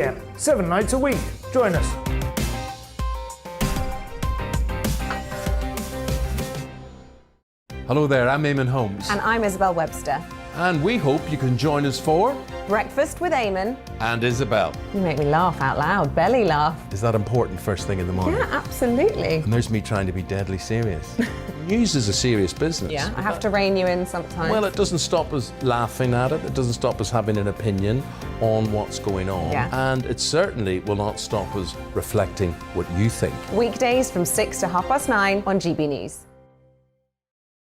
Yeah, 7 nights a week. Join us. Hello there, I'm Eamon Holmes. And I'm Isabel Webster. And we hope you can join us for Breakfast with Eamon. And Isabel. You make me laugh out loud, belly laugh. Is that important first thing in the morning? Yeah, absolutely. And there's me trying to be deadly serious. News is a serious business. Yeah, I have to rein you in sometimes. Well, it doesn't stop us laughing at it. It doesn't stop us having an opinion on what's going on. Yeah. And it certainly will not stop us reflecting what you think. Weekdays from 6 to 9:30 on GB News.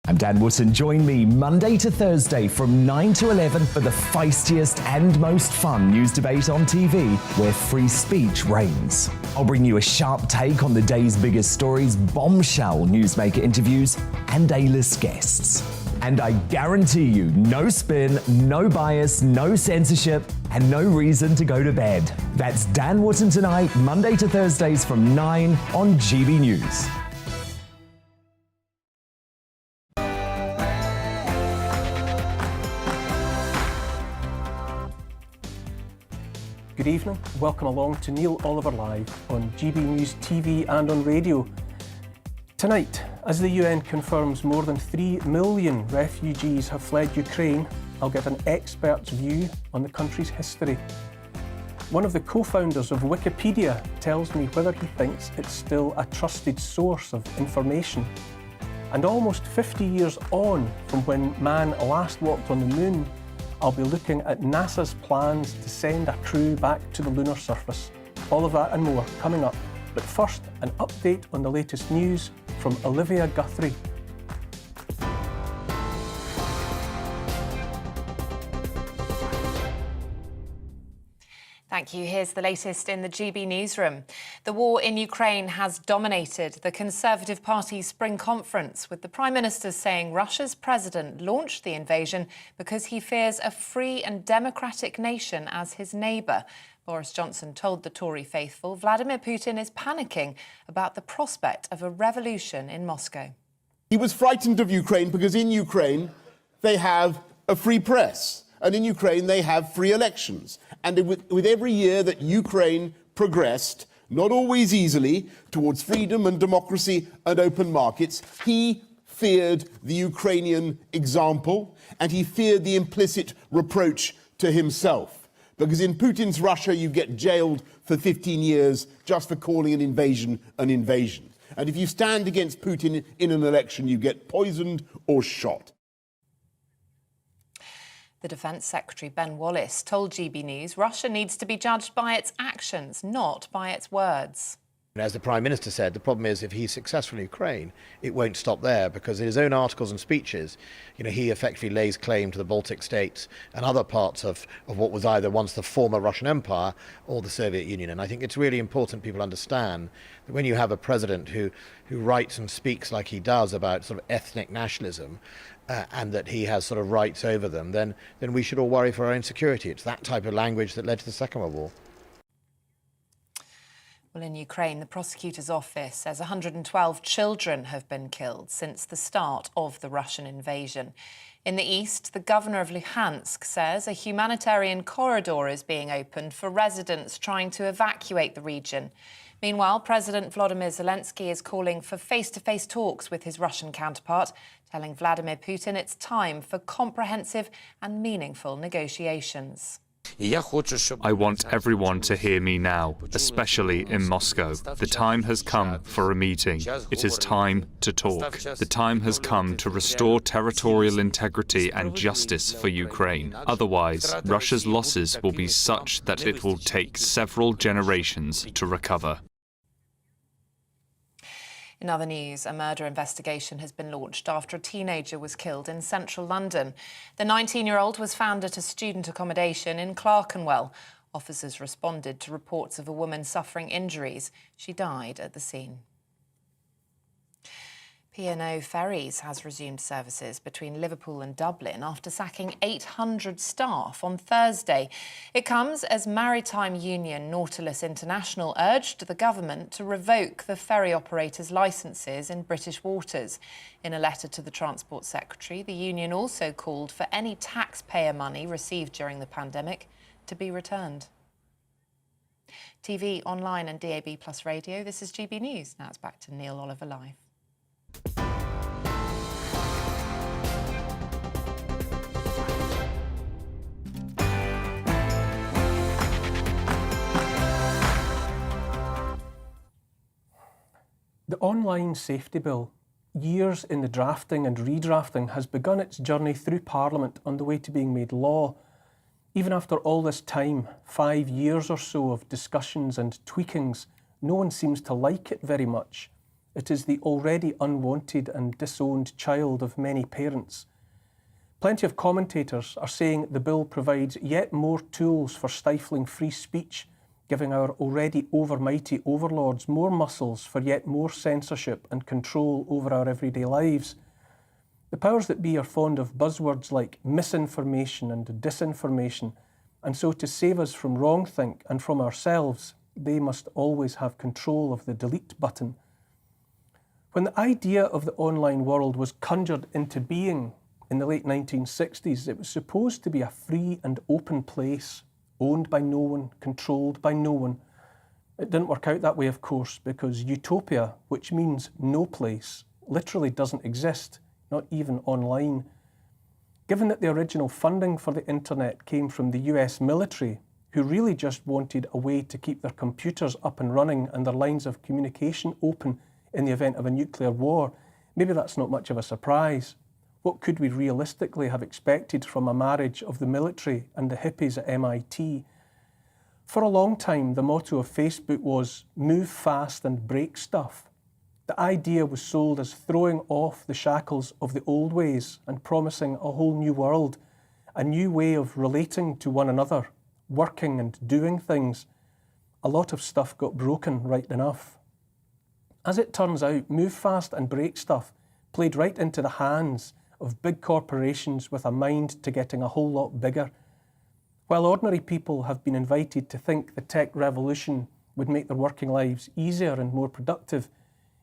I'm Dan Wootton. Join me Monday to Thursday from 9 to 11 for the feistiest and most fun news debate on TV, where free speech reigns. I'll bring you a sharp take on the day's biggest stories, bombshell newsmaker interviews, and A-list guests. And I guarantee you, no spin, no bias, no censorship, and no reason to go to bed. That's Dan Wootton Tonight, Monday to Thursdays from 9 on GB News. Good evening, welcome along to Neil Oliver Live on GB News TV and on radio. Tonight, as the UN confirms more than 3 million refugees have fled Ukraine, I'll get an expert's view on the country's history. One of the co-founders of Wikipedia tells me whether he thinks it's still a trusted source of information. And almost 50 years on from when man last walked on the moon, I'll be looking at NASA's plans to send a crew back to the lunar surface. All of that and more coming up. But first, an update on the latest news from Olivia Guthrie. Thank you. Here's the latest in the GB newsroom. The war in Ukraine has dominated the Conservative Party's spring conference, with the Prime Minister saying Russia's president launched the invasion because he fears a free and democratic nation as his neighbour. Boris Johnson told the Tory faithful Vladimir Putin is panicking about the prospect of a revolution in Moscow. He was frightened of Ukraine because in Ukraine they have a free press. And in Ukraine, they have free elections. And with every year that Ukraine progressed, not always easily, towards freedom and democracy and open markets, he feared the Ukrainian example, and he feared the implicit reproach to himself. Because in Putin's Russia, you get jailed for 15 years just for calling an invasion an invasion. And if you stand against Putin in an election, you get poisoned or shot. The Defence Secretary, Ben Wallace, told GB News Russia needs to be judged by its actions, not by its words. As the Prime Minister said, the problem is if he's successful in Ukraine, it won't stop there, because in his own articles and speeches, he effectively lays claim to the Baltic states and other parts of what was either once the former Russian Empire or the Soviet Union. And I think it's really important people understand that when you have a president who writes and speaks like he does about sort of ethnic nationalism, and that he has sort of rights over them, then we should all worry for our own security. It's that type of language that led to the Second World War. Well, in Ukraine, the prosecutor's office says 112 children have been killed since the start of the Russian invasion. In the east, the governor of Luhansk says a humanitarian corridor is being opened for residents trying to evacuate the region. Meanwhile, President Volodymyr Zelensky is calling for face-to-face talks with his Russian counterpart, telling Vladimir Putin it's time for comprehensive and meaningful negotiations. I want everyone to hear me now, especially in Moscow. The time has come for a meeting. It is time to talk. The time has come to restore territorial integrity and justice for Ukraine. Otherwise, Russia's losses will be such that it will take several generations to recover. In other news, a murder investigation has been launched after a teenager was killed in central London. The 19-year-old was found at a student accommodation in Clerkenwell. Officers responded to reports of a woman suffering injuries. She died at the scene. P&O Ferries has resumed services between Liverpool and Dublin after sacking 800 staff on Thursday. It comes as maritime union Nautilus International urged the government to revoke the ferry operators' licences in British waters. In a letter to the Transport Secretary, the union also called for any taxpayer money received during the pandemic to be returned. TV, online and DAB+ radio. This is GB News. Now it's back to Neil Oliver Live. The online safety bill, years in the drafting and redrafting, has begun its journey through Parliament on the way to being made law. Even after all this time, 5 years or so of discussions and tweakings, no one seems to like it very much. It is the already unwanted and disowned child of many parents. Plenty of commentators are saying the bill provides yet more tools for stifling free speech, giving our already overmighty overlords more muscles for yet more censorship and control over our everyday lives. The powers that be are fond of buzzwords like misinformation and disinformation, and so to save us from wrongthink and from ourselves, they must always have control of the delete button. When the idea of the online world was conjured into being in the late 1960s, it was supposed to be a free and open place, owned by no one, controlled by no one. It didn't work out that way, of course, because utopia, which means no place, literally doesn't exist, not even online. Given that the original funding for the internet came from the US military, who really just wanted a way to keep their computers up and running and their lines of communication open in the event of a nuclear war, maybe that's not much of a surprise. What could we realistically have expected from a marriage of the military and the hippies at MIT? For a long time, the motto of Facebook was move fast and break stuff. The idea was sold as throwing off the shackles of the old ways and promising a whole new world, a new way of relating to one another, working and doing things. A lot of stuff got broken right enough. As it turns out, move fast and break stuff played right into the hands of big corporations with a mind to getting a whole lot bigger. While ordinary people have been invited to think the tech revolution would make their working lives easier and more productive,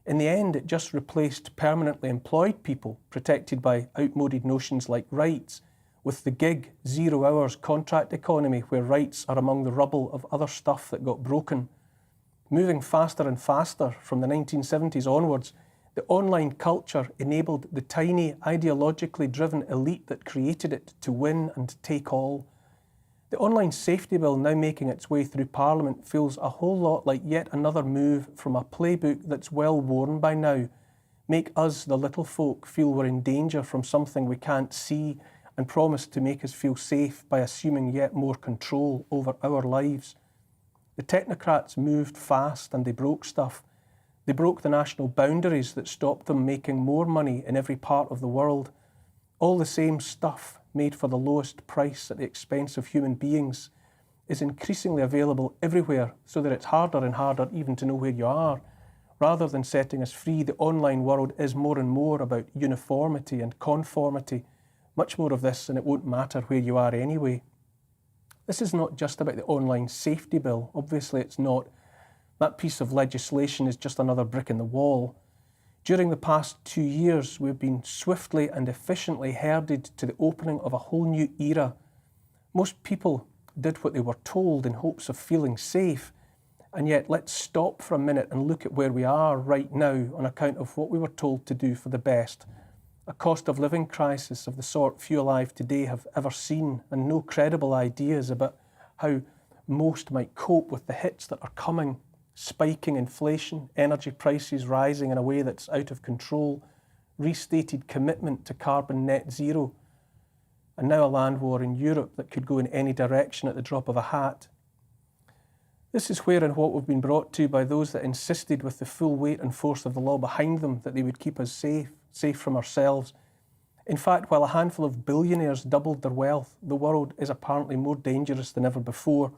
in the end it just replaced permanently employed people protected by outmoded notions like rights with the gig, 0 hours contract economy where rights are among the rubble of other stuff that got broken. Moving faster and faster from the 1970s onwards, the online culture enabled the tiny, ideologically driven elite that created it to win and take all. The online safety bill now making its way through Parliament feels a whole lot like yet another move from a playbook that's well worn by now. Make us, the little folk, feel we're in danger from something we can't see and promise to make us feel safe by assuming yet more control over our lives. The technocrats moved fast and they broke stuff. They broke the national boundaries that stopped them making more money in every part of the world. All the same stuff made for the lowest price at the expense of human beings is increasingly available everywhere so that it's harder and harder even to know where you are. Rather than setting us free, the online world is more and more about uniformity and conformity. Much more of this and it won't matter where you are anyway. This is not just about the online safety bill. Obviously it's not. That piece of legislation is just another brick in the wall. During the past 2 years, we've been swiftly and efficiently herded to the opening of a whole new era. Most people did what they were told in hopes of feeling safe, and yet let's stop for a minute and look at where we are right now on account of what we were told to do for the best. A cost of living crisis of the sort few alive today have ever seen, and no credible ideas about how most might cope with the hits that are coming. Spiking inflation, energy prices rising in a way that's out of control, restated commitment to carbon net zero, and now a land war in Europe that could go in any direction at the drop of a hat. This is where and what we've been brought to by those that insisted with the full weight and force of the law behind them that they would keep us safe from ourselves. In fact, while a handful of billionaires doubled their wealth, the world is apparently more dangerous than ever before.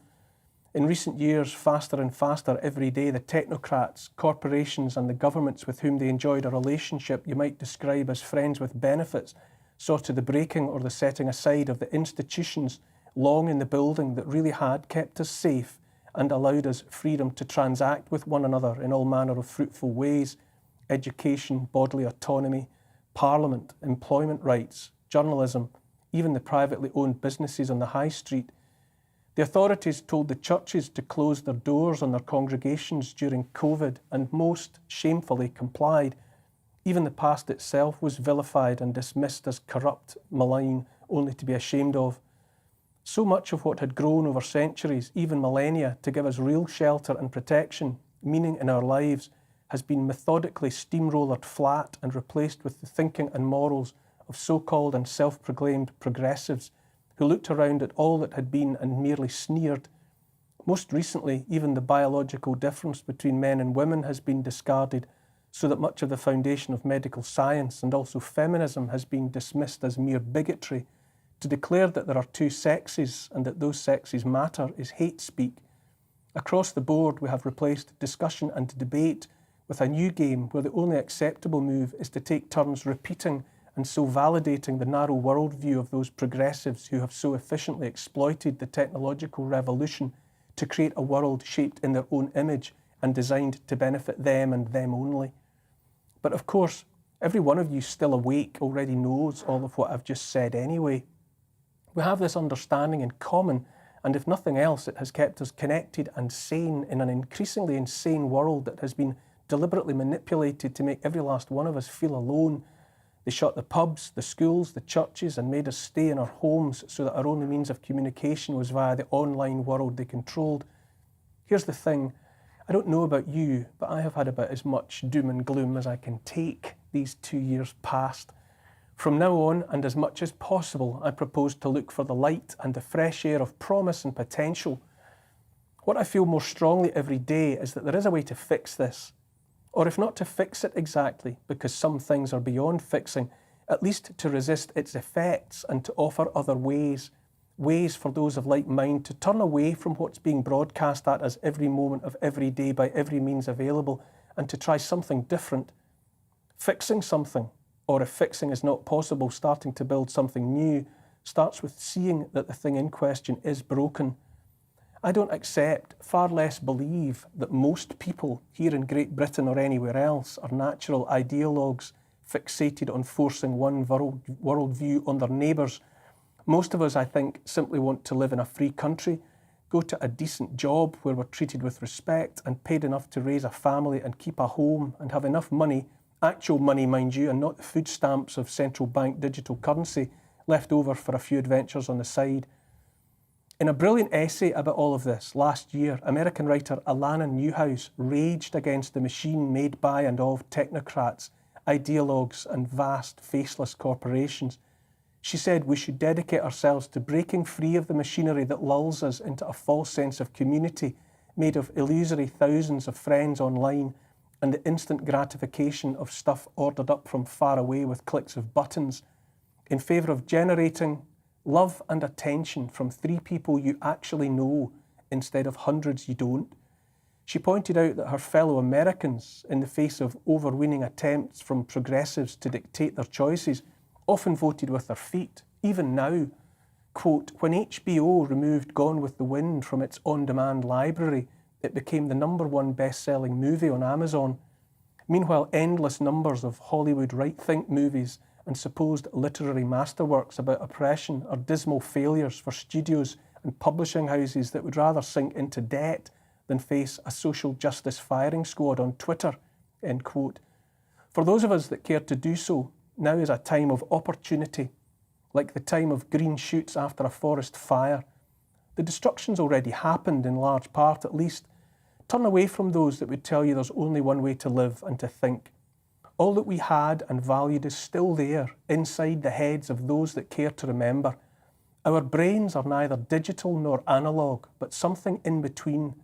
In recent years, faster and faster every day, the technocrats, corporations and the governments with whom they enjoyed a relationship you might describe as friends with benefits saw to the breaking or the setting aside of the institutions long in the building that really had kept us safe and allowed us freedom to transact with one another in all manner of fruitful ways: education, bodily autonomy, parliament, employment rights, journalism, even the privately owned businesses on the high street. The authorities told the churches to close their doors on their congregations during COVID, and most shamefully complied. Even the past itself was vilified and dismissed as corrupt, malign, only to be ashamed of. So much of what had grown over centuries, even millennia, to give us real shelter and protection, meaning in our lives, has been methodically steamrollered flat and replaced with the thinking and morals of so-called and self-proclaimed progressives who looked around at all that had been and merely sneered. Most recently, even the biological difference between men and women has been discarded, so that much of the foundation of medical science and also feminism has been dismissed as mere bigotry. To declare that there are two sexes and that those sexes matter is hate speak. Across the board, we have replaced discussion and debate with a new game where the only acceptable move is to take turns repeating and so validating the narrow worldview of those progressives who have so efficiently exploited the technological revolution to create a world shaped in their own image and designed to benefit them and them only. But of course, every one of you still awake already knows all of what I've just said anyway. We have this understanding in common, and if nothing else, it has kept us connected and sane in an increasingly insane world that has been deliberately manipulated to make every last one of us feel alone. They shut the pubs, the schools, the churches, and made us stay in our homes so that our only means of communication was via the online world they controlled. Here's the thing, I don't know about you, but I have had about as much doom and gloom as I can take these 2 years past. From now on, and as much as possible, I propose to look for the light and the fresh air of promise and potential. What I feel more strongly every day is that there is a way to fix this. Or if not to fix it exactly, because some things are beyond fixing, at least to resist its effects and to offer other ways for those of like mind to turn away from what's being broadcast at us every moment of every day by every means available and to try something different. Fixing something, or if fixing is not possible, starting to build something new, starts with seeing that the thing in question is broken. I don't accept, far less believe, that most people here in Great Britain or anywhere else are natural ideologues fixated on forcing one worldview on their neighbours. Most of us, I think, simply want to live in a free country, go to a decent job where we're treated with respect and paid enough to raise a family and keep a home and have enough money, actual money mind you, and not the food stamps of central bank digital currency left over for a few adventures on the side. In a brilliant essay about all of this last year, American writer Alana Newhouse raged against the machine made by and of technocrats, ideologues and vast faceless corporations. She said we should dedicate ourselves to breaking free of the machinery that lulls us into a false sense of community made of illusory thousands of friends online and the instant gratification of stuff ordered up from far away with clicks of buttons, in favour of generating love and attention from 3 people you actually know instead of hundreds you don't. She pointed out that her fellow Americans, in the face of overweening attempts from progressives to dictate their choices, often voted with their feet, even now. Quote, when HBO removed Gone with the Wind from its on-demand library, it became the #1 best-selling movie on Amazon. Meanwhile, endless numbers of Hollywood right-think movies and supposed literary masterworks about oppression are dismal failures for studios and publishing houses that would rather sink into debt than face a social justice firing squad on Twitter, end quote. For those of us that care to do so, now is a time of opportunity, like the time of green shoots after a forest fire. The destruction's already happened, in large part at least. Turn away from those that would tell you there's only one way to live and to think. All that we had and valued is still there, inside the heads of those that care to remember. Our brains are neither digital nor analogue, but something in between.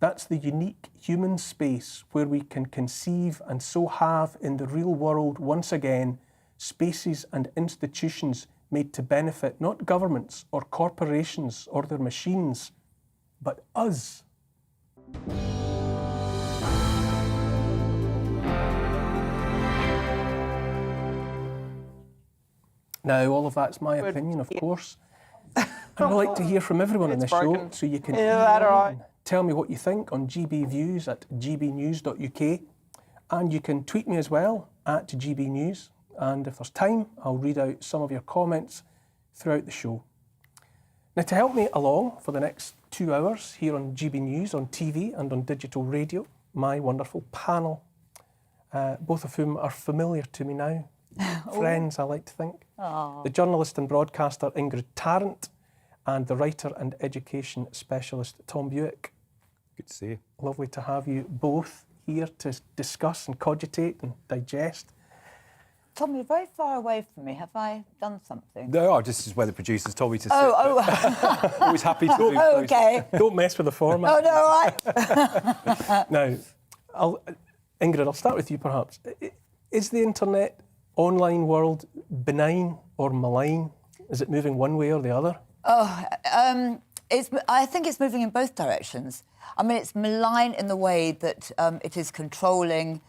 That's the unique human space where we can conceive and so have in the real world once again spaces and institutions made to benefit not governments or corporations or their machines, but us. Now, all of that's my opinion, of course. And I'd like to hear from everyone on the show, so you can tell me what you think on GBViews at gbnews.uk. And you can tweet me as well, at GBNews. And if there's time, I'll read out some of your comments throughout the show. Now, to help me along for the next 2 hours here on GB News, on TV and on digital radio, my wonderful panel, both of whom are familiar to me now. Friends, I like to think. The journalist and broadcaster Ingrid Tarrant and the writer and education specialist Tom Buick. Good to see you. Lovely to have you both here to discuss and cogitate and digest. Tom, you're very far away from me. Have I done something? No, this is where the producers told me to sit. Always happy to move Oh, okay. Don't mess with the format. Oh, no, all right. Now, Ingrid, I'll start with you perhaps. Is the internet online world benign or malign? Is it moving one way or the other? I think it's moving in both directions. I mean, it's malign in the way that it is controlling,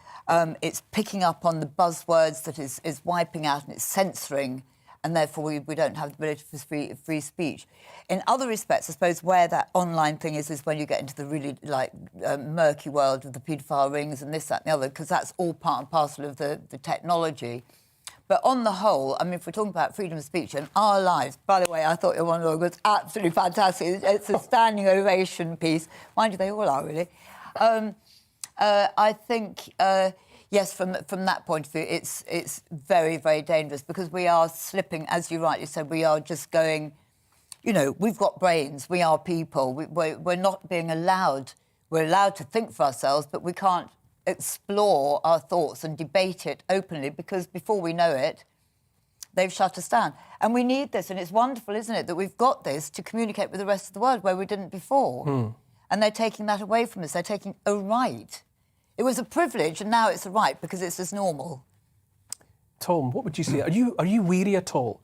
it's picking up on the buzzwords that is wiping out, and it's censoring, and therefore we don't have the ability for free speech. In other respects, I suppose where that online thing is when you get into the really murky world of the paedophile rings and this, that and the other, because that's all part and parcel of the technology. But on the whole, I mean, if we're talking about freedom of speech and our lives, by the way, I thought your monologue was absolutely fantastic. It's a standing ovation piece. Mind you, they all are, really. I think, yes, from that point of view, it's very, very dangerous because we are slipping, as you rightly said, we are just going, you know, we've got brains, we are people. We're not being allowed, we're allowed to think for ourselves, but we can't explore our thoughts and debate it openly because before we know it, they've shut us down. And we need this, and it's wonderful, isn't it, that we've got this to communicate with the rest of the world where we didn't before. And they're taking that away from us. They're taking a right. It was a privilege, and now it's a right because it's as normal. Tom, what would you say? Are you weary at all?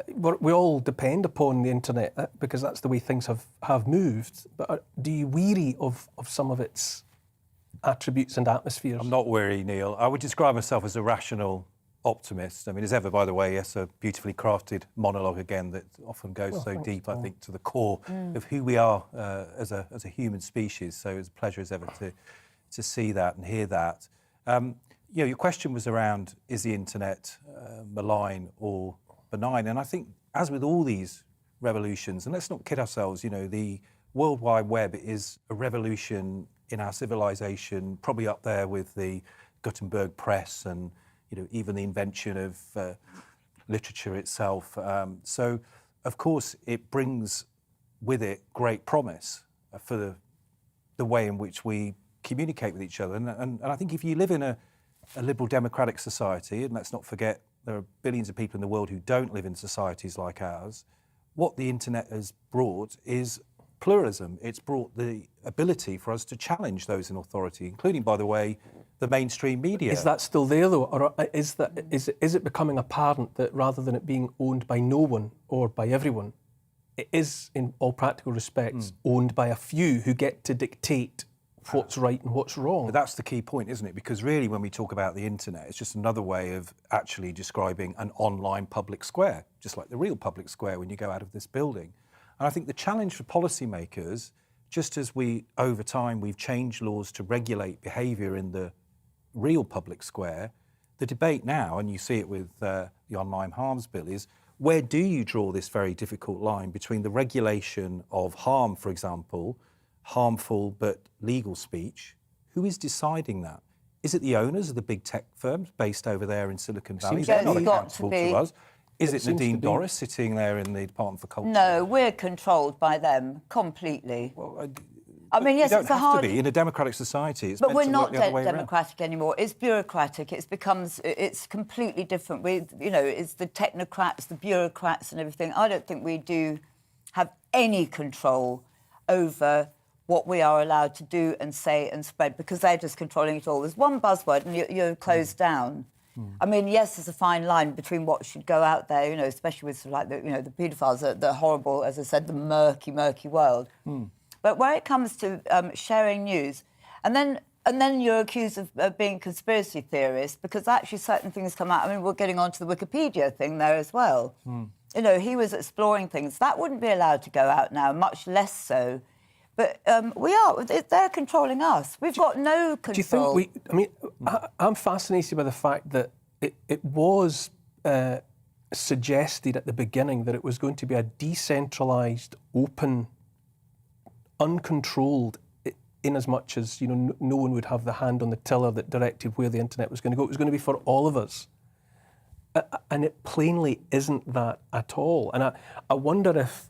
We all depend upon the internet because that's the way things have moved. But do you weary of some of its attributes and atmospheres? I'm not weary, Neil. I would describe myself as a rational optimist. I mean, as ever, by the way, yes, a beautifully crafted monologue again that often goes deep, I think, to the core of who we are as a human species. So it's a pleasure as ever to see that and hear that. Your question was around, is the internet malign or benign? And I think, as with all these revolutions, and let's not kid ourselves, you know, the World Wide Web is a revolution in our civilization, probably up there with the Gutenberg press and, you know, even the invention of literature itself. So, of course, it brings with it great promise for the way in which we communicate with each other. And I think if you live in a liberal democratic society, and let's not forget there are billions of people in the world who don't live in societies like ours, what the internet has brought is pluralism. It's brought the ability for us to challenge those in authority, including, by the way, the mainstream media. Is that still there, though, or is it becoming apparent that rather than it being owned by no one or by everyone, it is, in all practical respects, owned by a few who get to dictate what's right and what's wrong? But that's the key point, isn't it? Because really, when we talk about the internet, it's just another way of actually describing an online public square, just like the real public square when you go out of this building. And I think the challenge for policymakers, just as over time, we've changed laws to regulate behaviour in the real public square, the debate now, and you see it with the Online Harms Bill, is where do you draw this very difficult line between the regulation of harm, for example, harmful but legal speech? Who is deciding that? Is it the owners of the big tech firms based over there in Silicon Valley? They're not accountable to us. Is it Nadine Dorris sitting there in the Department for Culture? No, we're controlled by them completely. Well, I mean, yes, it's a hard... to be. In a democratic society, it's but meant we're to not work the other way democratic anymore. It's bureaucratic. It's completely different. It's the technocrats, the bureaucrats and everything. I don't think we do have any control over what we are allowed to do and say and spread because they're just controlling it all. There's one buzzword and you're closed down. I mean, yes, there's a fine line between what should go out there, you know, especially with like the paedophiles, the horrible, as I said, the murky, murky world. But where it comes to sharing news, and then you're accused of being conspiracy theorists because actually certain things come out. I mean, we're getting onto the Wikipedia thing there as well. You know, he was exploring things that wouldn't be allowed to go out now, much less so. But they're controlling us. We've got no control. Do you think I'm fascinated by the fact that it was suggested at the beginning that it was going to be a decentralised, open, uncontrolled, in as much as no one would have the hand on the tiller that directed where the internet was going to go. It was going to be for all of us. And it plainly isn't that at all. And I wonder if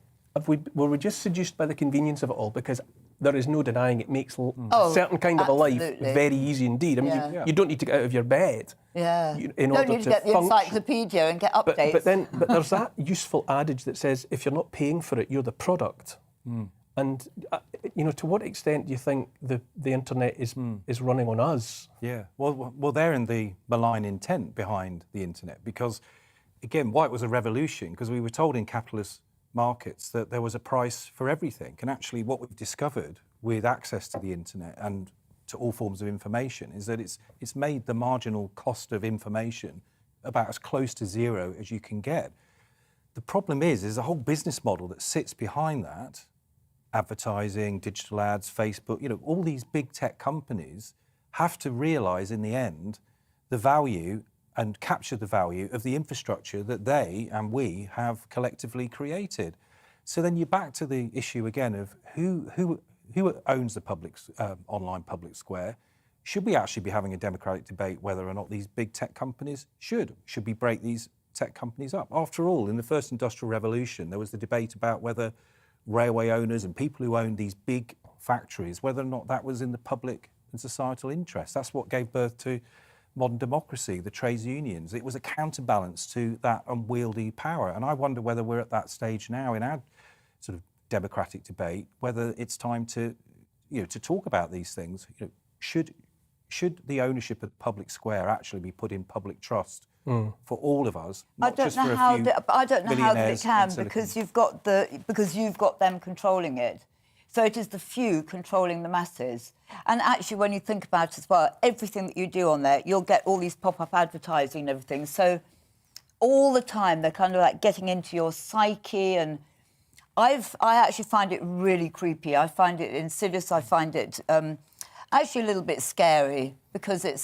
were we just seduced by the convenience of it all? Because there is no denying it makes a certain kind of a life very easy indeed. I mean, you don't need to get out of your bed. Yeah. In don't order need to get the encyclopedia and get updates. But there's that useful adage that says if you're not paying for it, you're the product. And to what extent do you think the internet is running on us? Yeah, well, therein the malign intent behind the internet, because again, why it was a revolution, because we were told in capitalist markets that there was a price for everything, and actually what we've discovered with access to the internet and to all forms of information is that it's made the marginal cost of information about as close to zero as you can get. The problem is a whole business model that sits behind that. Advertising, digital ads, Facebook, all these big tech companies have to realise in the end the value and capture the value of the infrastructure that they and we have collectively created. So then you're back to the issue again of who owns the online public square. Should we actually be having a democratic debate whether or not these big tech companies should we break these tech companies up? After all, in the first industrial revolution, there was the debate about whether railway owners and people who owned these big factories, whether or not that was in the public and societal interest. That's what gave birth to modern democracy, the trades unions. It was a counterbalance to that unwieldy power. And I wonder whether we're at that stage now in our sort of democratic debate, whether it's time to talk about these things. Should the ownership of the public square actually be put in public trust for all of us? I don't know how that it can, because you've got them controlling it. So it is the few controlling the masses. And actually, when you think about it as well, everything that you do on there, you'll get all these pop-up advertising and everything. So all the time, they're kind of like getting into your psyche. And I actually find it really creepy. I find it insidious. I find it actually a little bit scary, because it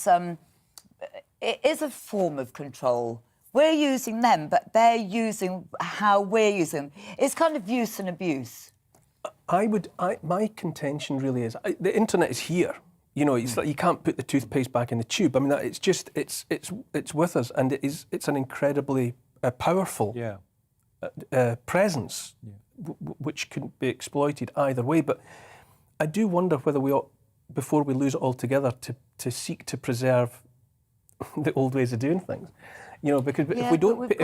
is a form of control. We're using them, but they're using how we're using them. It's kind of use and abuse. My contention really is the internet is here. It's like you can't put the toothpaste back in the tube. I mean, it's with us, and it's an incredibly powerful presence, which can be exploited either way. But I do wonder whether we ought, before we lose it altogether, to seek to preserve the old ways of doing things. Because if we don't do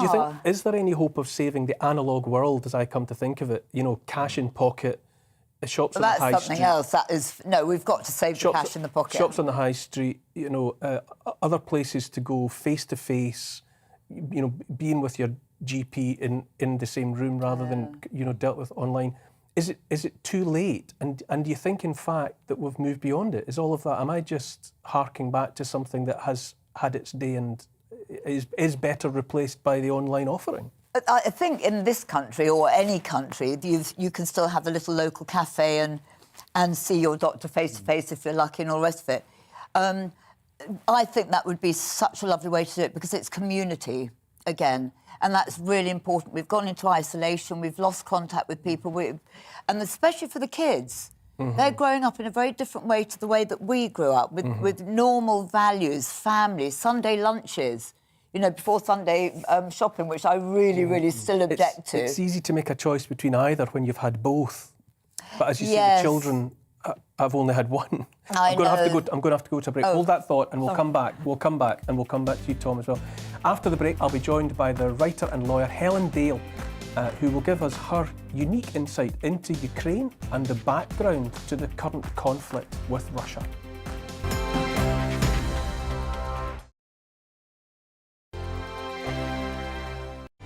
you think, is there any hope of saving the analogue world, as I come to think of it? Cash in pocket, shops on the high street. That's something else. That is, no, we've got to save the cash in the pocket. Shops on the high street, other places to go face to face, being with your GP in the same room rather than, dealt with online. Is it too late? And do you think, in fact, that we've moved beyond it? Is all of that? Am I just harking back to something that has had its day and is better replaced by the online offering? I think in this country, or any country, you can still have a little local cafe and see your doctor face to face if you're lucky and all the rest of it. I think that would be such a lovely way to do it, because it's community again. And that's really important. We've gone into isolation, we've lost contact with people, and especially for the kids. They're growing up in a very different way to the way that we grew up, with normal values, family, Sunday lunches, before Sunday shopping, which I really, really still object to. It's easy to make a choice between either when you've had both. But as you say, the children have only had one. I'm going to have to go to a break. Hold that thought, and we'll come back. We'll come back to you, Tom, as well. After the break, I'll be joined by the writer and lawyer Helen Dale, who will give us her unique insight into Ukraine and the background to the current conflict with Russia.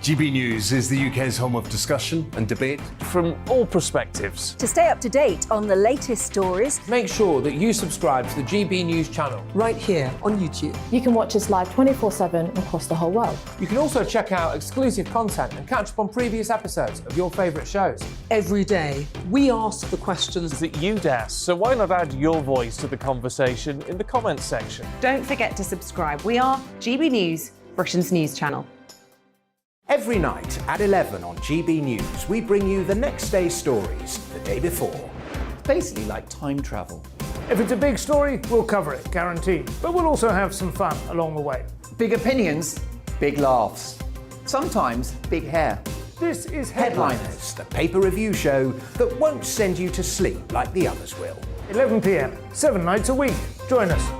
GB News is the UK's home of discussion and debate from all perspectives. To stay up to date on the latest stories, make sure that you subscribe to the GB News channel right here on YouTube. You can watch us live 24/7 across the whole world. You can also check out exclusive content and catch up on previous episodes of your favourite shows. Every day, we ask the questions that you'd ask, so why not add your voice to the conversation in the comments section? Don't forget to subscribe. We are GB News, Britain's news channel. Every night at 11 on GB News, we bring you the next day's stories the day before. It's basically like time travel. If it's a big story, we'll cover it, guaranteed. But we'll also have some fun along the way. Big opinions, big laughs. Sometimes big hair. This is Headliners, the paper review show that won't send you to sleep like the others will. 11 p.m, 7 nights a week. Join us.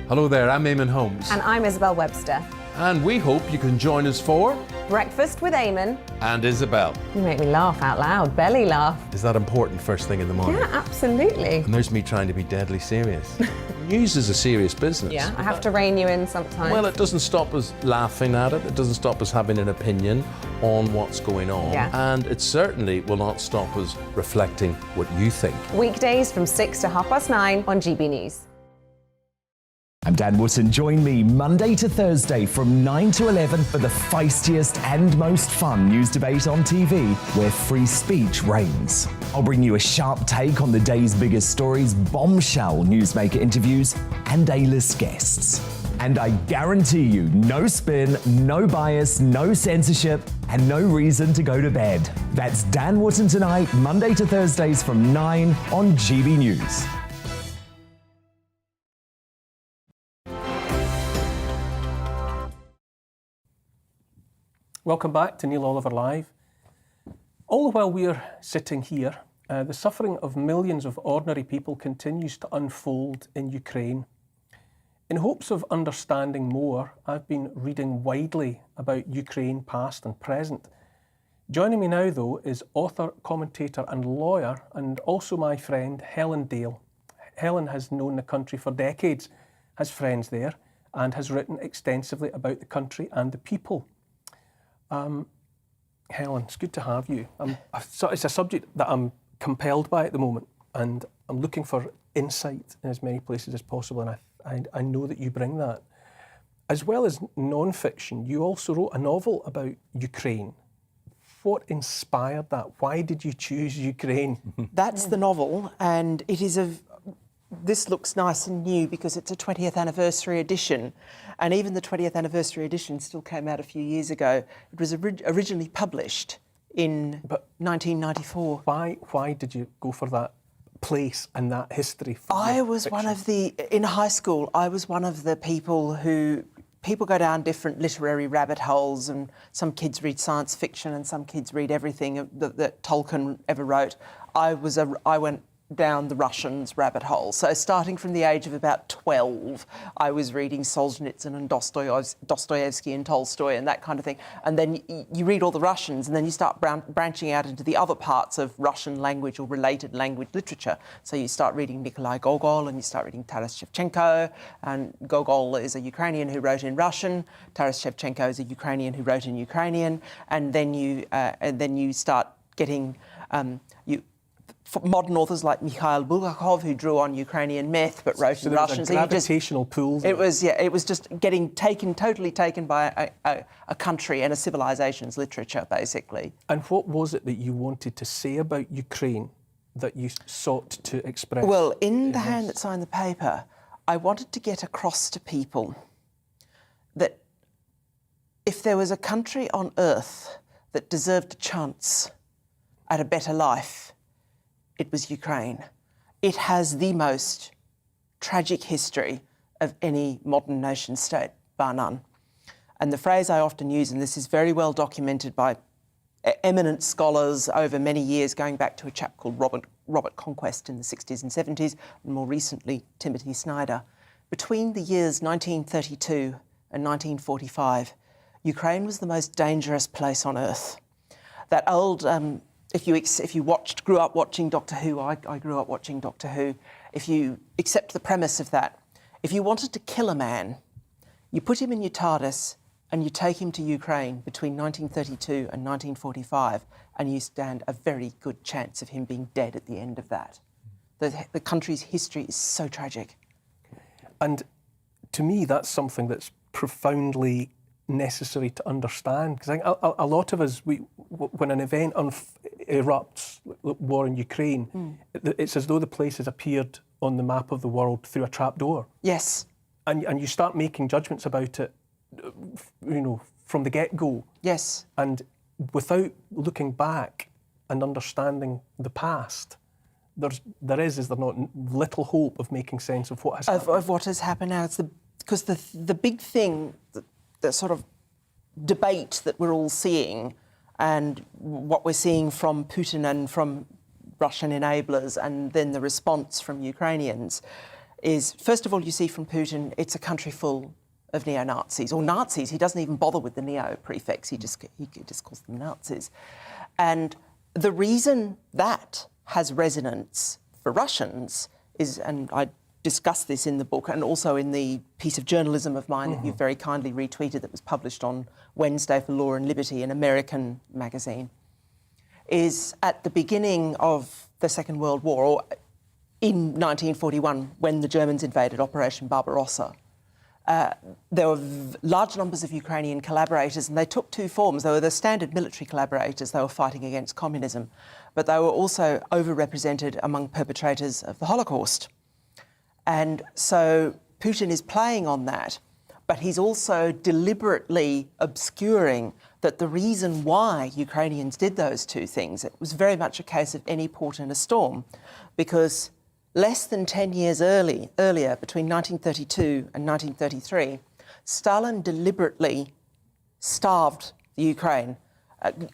Hello there, I'm Eamon Holmes. And I'm Isabel Webster. And we hope you can join us for Breakfast with Eamon. And Isabel. You make me laugh out loud, belly laugh. Is that important first thing in the morning? Yeah, absolutely. And there's me trying to be deadly serious. News is a serious business. Yeah, I have to rein you in sometimes. Well, it doesn't stop us laughing at it. It doesn't stop us having an opinion on what's going on. Yeah. And it certainly will not stop us reflecting what you think. Weekdays from 6 to 9:30 on GB News. I'm Dan Wootton. Join me Monday to Thursday from 9 to 11 for the feistiest and most fun news debate on TV, where free speech reigns. I'll bring you a sharp take on the day's biggest stories, bombshell newsmaker interviews, and A-list guests. And I guarantee you, no spin, no bias, no censorship, and no reason to go to bed. That's Dan Wootton tonight, Monday to Thursdays from 9 on GB News. Welcome back to Neil Oliver Live. All the while we're sitting here, the suffering of millions of ordinary people continues to unfold in Ukraine. In hopes of understanding more, I've been reading widely about Ukraine past and present. Joining me now, though, is author, commentator and lawyer, and also my friend Helen Dale. Helen has known the country for decades, has friends there, and has written extensively about the country and the people. Helen, it's good to have you. It's a subject that I'm compelled by at the moment, and I'm looking for insight in as many places as possible, and I know that you bring that. As well as non-fiction, you also wrote a novel about Ukraine. What inspired that? Why did you choose Ukraine? That's the novel, and it is this looks nice and new because it's a 20th anniversary edition, and even the 20th anniversary edition still came out a few years ago. It was originally published in 1994. Why did you go for that place and that history? I was in high school, I was one of the people go down different literary rabbit holes, and some kids read science fiction and some kids read everything that Tolkien ever wrote. I went down the Russians rabbit hole. So starting from the age of about 12, I was reading Solzhenitsyn and Dostoevsky and Tolstoy and that kind of thing. And then you read all the Russians, and then you start branching out into the other parts of Russian language or related language literature. So you start reading Nikolai Gogol, and you start reading Taras Shevchenko. And Gogol is a Ukrainian who wrote in Russian. Taras Shevchenko is a Ukrainian who wrote in Ukrainian. And then you start getting modern authors like Mikhail Bulgakov, who drew on Ukrainian myth but wrote in Russian. So gravitational pull. It was just getting totally taken by a country and a civilization's literature, basically. And what was it that you wanted to say about Ukraine that you sought to express? Well, in the hand that signed the paper, I wanted to get across to people that if there was a country on earth that deserved a chance at a better life, it was Ukraine. It has the most tragic history of any modern nation state, bar none. And the phrase I often use, and this is very well documented by eminent scholars over many years, going back to a chap called Robert Conquest in the 60s and 70s, and more recently Timothy Snyder. Between the years 1932 and 1945, Ukraine was the most dangerous place on earth. That old... If you grew up watching Doctor Who, I grew up watching Doctor Who, if you accept the premise of that, if you wanted to kill a man, you put him in your TARDIS and you take him to Ukraine between 1932 and 1945, and you stand a very good chance of him being dead at the end of that. The country's history is so tragic. And to me, that's something that's profoundly necessary to understand, because a lot of us, when an event erupts, war in Ukraine, it's as though the place has appeared on the map of the world through a trapdoor. Yes. and you start making judgments about it, from the get-go. Yes. And without looking back and understanding the past, is there not, little hope of making sense of what has happened? Of what has happened now. Because the big thing, the sort of debate that we're all seeing, and what we're seeing from Putin and from Russian enablers, and then the response from Ukrainians, is, first of all, you see from Putin, it's a country full of neo-Nazis, or Nazis. He doesn't even bother with the neo prefix, he just calls them Nazis. And the reason that has resonance for Russians is, and I discuss this in the book and also in the piece of journalism of mine that you very kindly retweeted that was published on Wednesday for Law and Liberty, an American magazine, is at the beginning of the Second World War, or in 1941, when the Germans invaded Operation Barbarossa, there were large numbers of Ukrainian collaborators, and they took two forms. They were the standard military collaborators, they were fighting against communism, but they were also overrepresented among perpetrators of the Holocaust. And so Putin is playing on that, but he's also deliberately obscuring that the reason why Ukrainians did those two things, it was very much a case of any port in a storm, because less than 10 years earlier, between 1932 and 1933, Stalin deliberately starved the Ukraine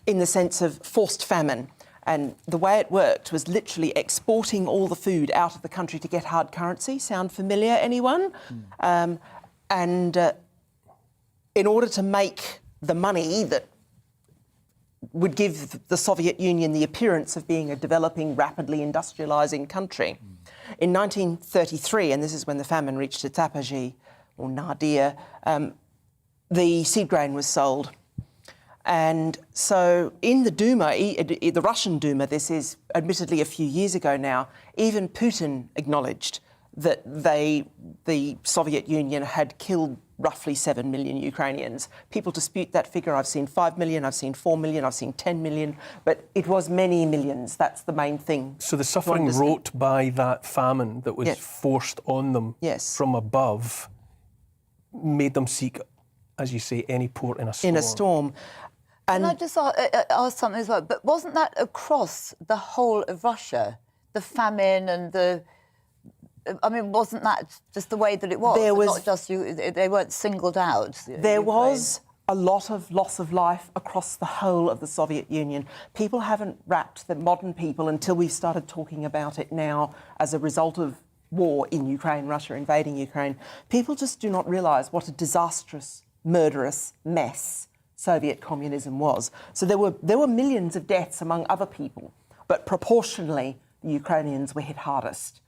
in the sense of forced famine. And the way it worked was literally exporting all the food out of the country to get hard currency. Sound familiar, anyone? In order to make the money that would give the Soviet Union the appearance of being a developing, rapidly industrialising country. In 1933, and this is when the famine reached its apogee, or nadir, the seed grain was sold. And so in the Duma, the Russian Duma, this is admittedly a few years ago now, even Putin acknowledged that the Soviet Union had killed roughly 7 million Ukrainians. People dispute that figure. I've seen 5 million, I've seen 4 million, I've seen 10 million, but it was many millions. That's the main thing. So the suffering wrought by that famine that was forced on them from above made them seek, as you say, any port in a storm. In a storm. And can I just ask something as well? But wasn't that across the whole of Russia, the famine and the... I mean, wasn't that just the way that it was? There was... Not just they weren't singled out. There was a lot of loss of life across the whole of the Soviet Union. People haven't wrapped, the modern people, until we've started talking about it now as a result of war in Ukraine, Russia invading Ukraine. People just do not realise what a disastrous, murderous mess Soviet communism was. So there were millions of deaths among other people, but proportionally the Ukrainians were hit hardest.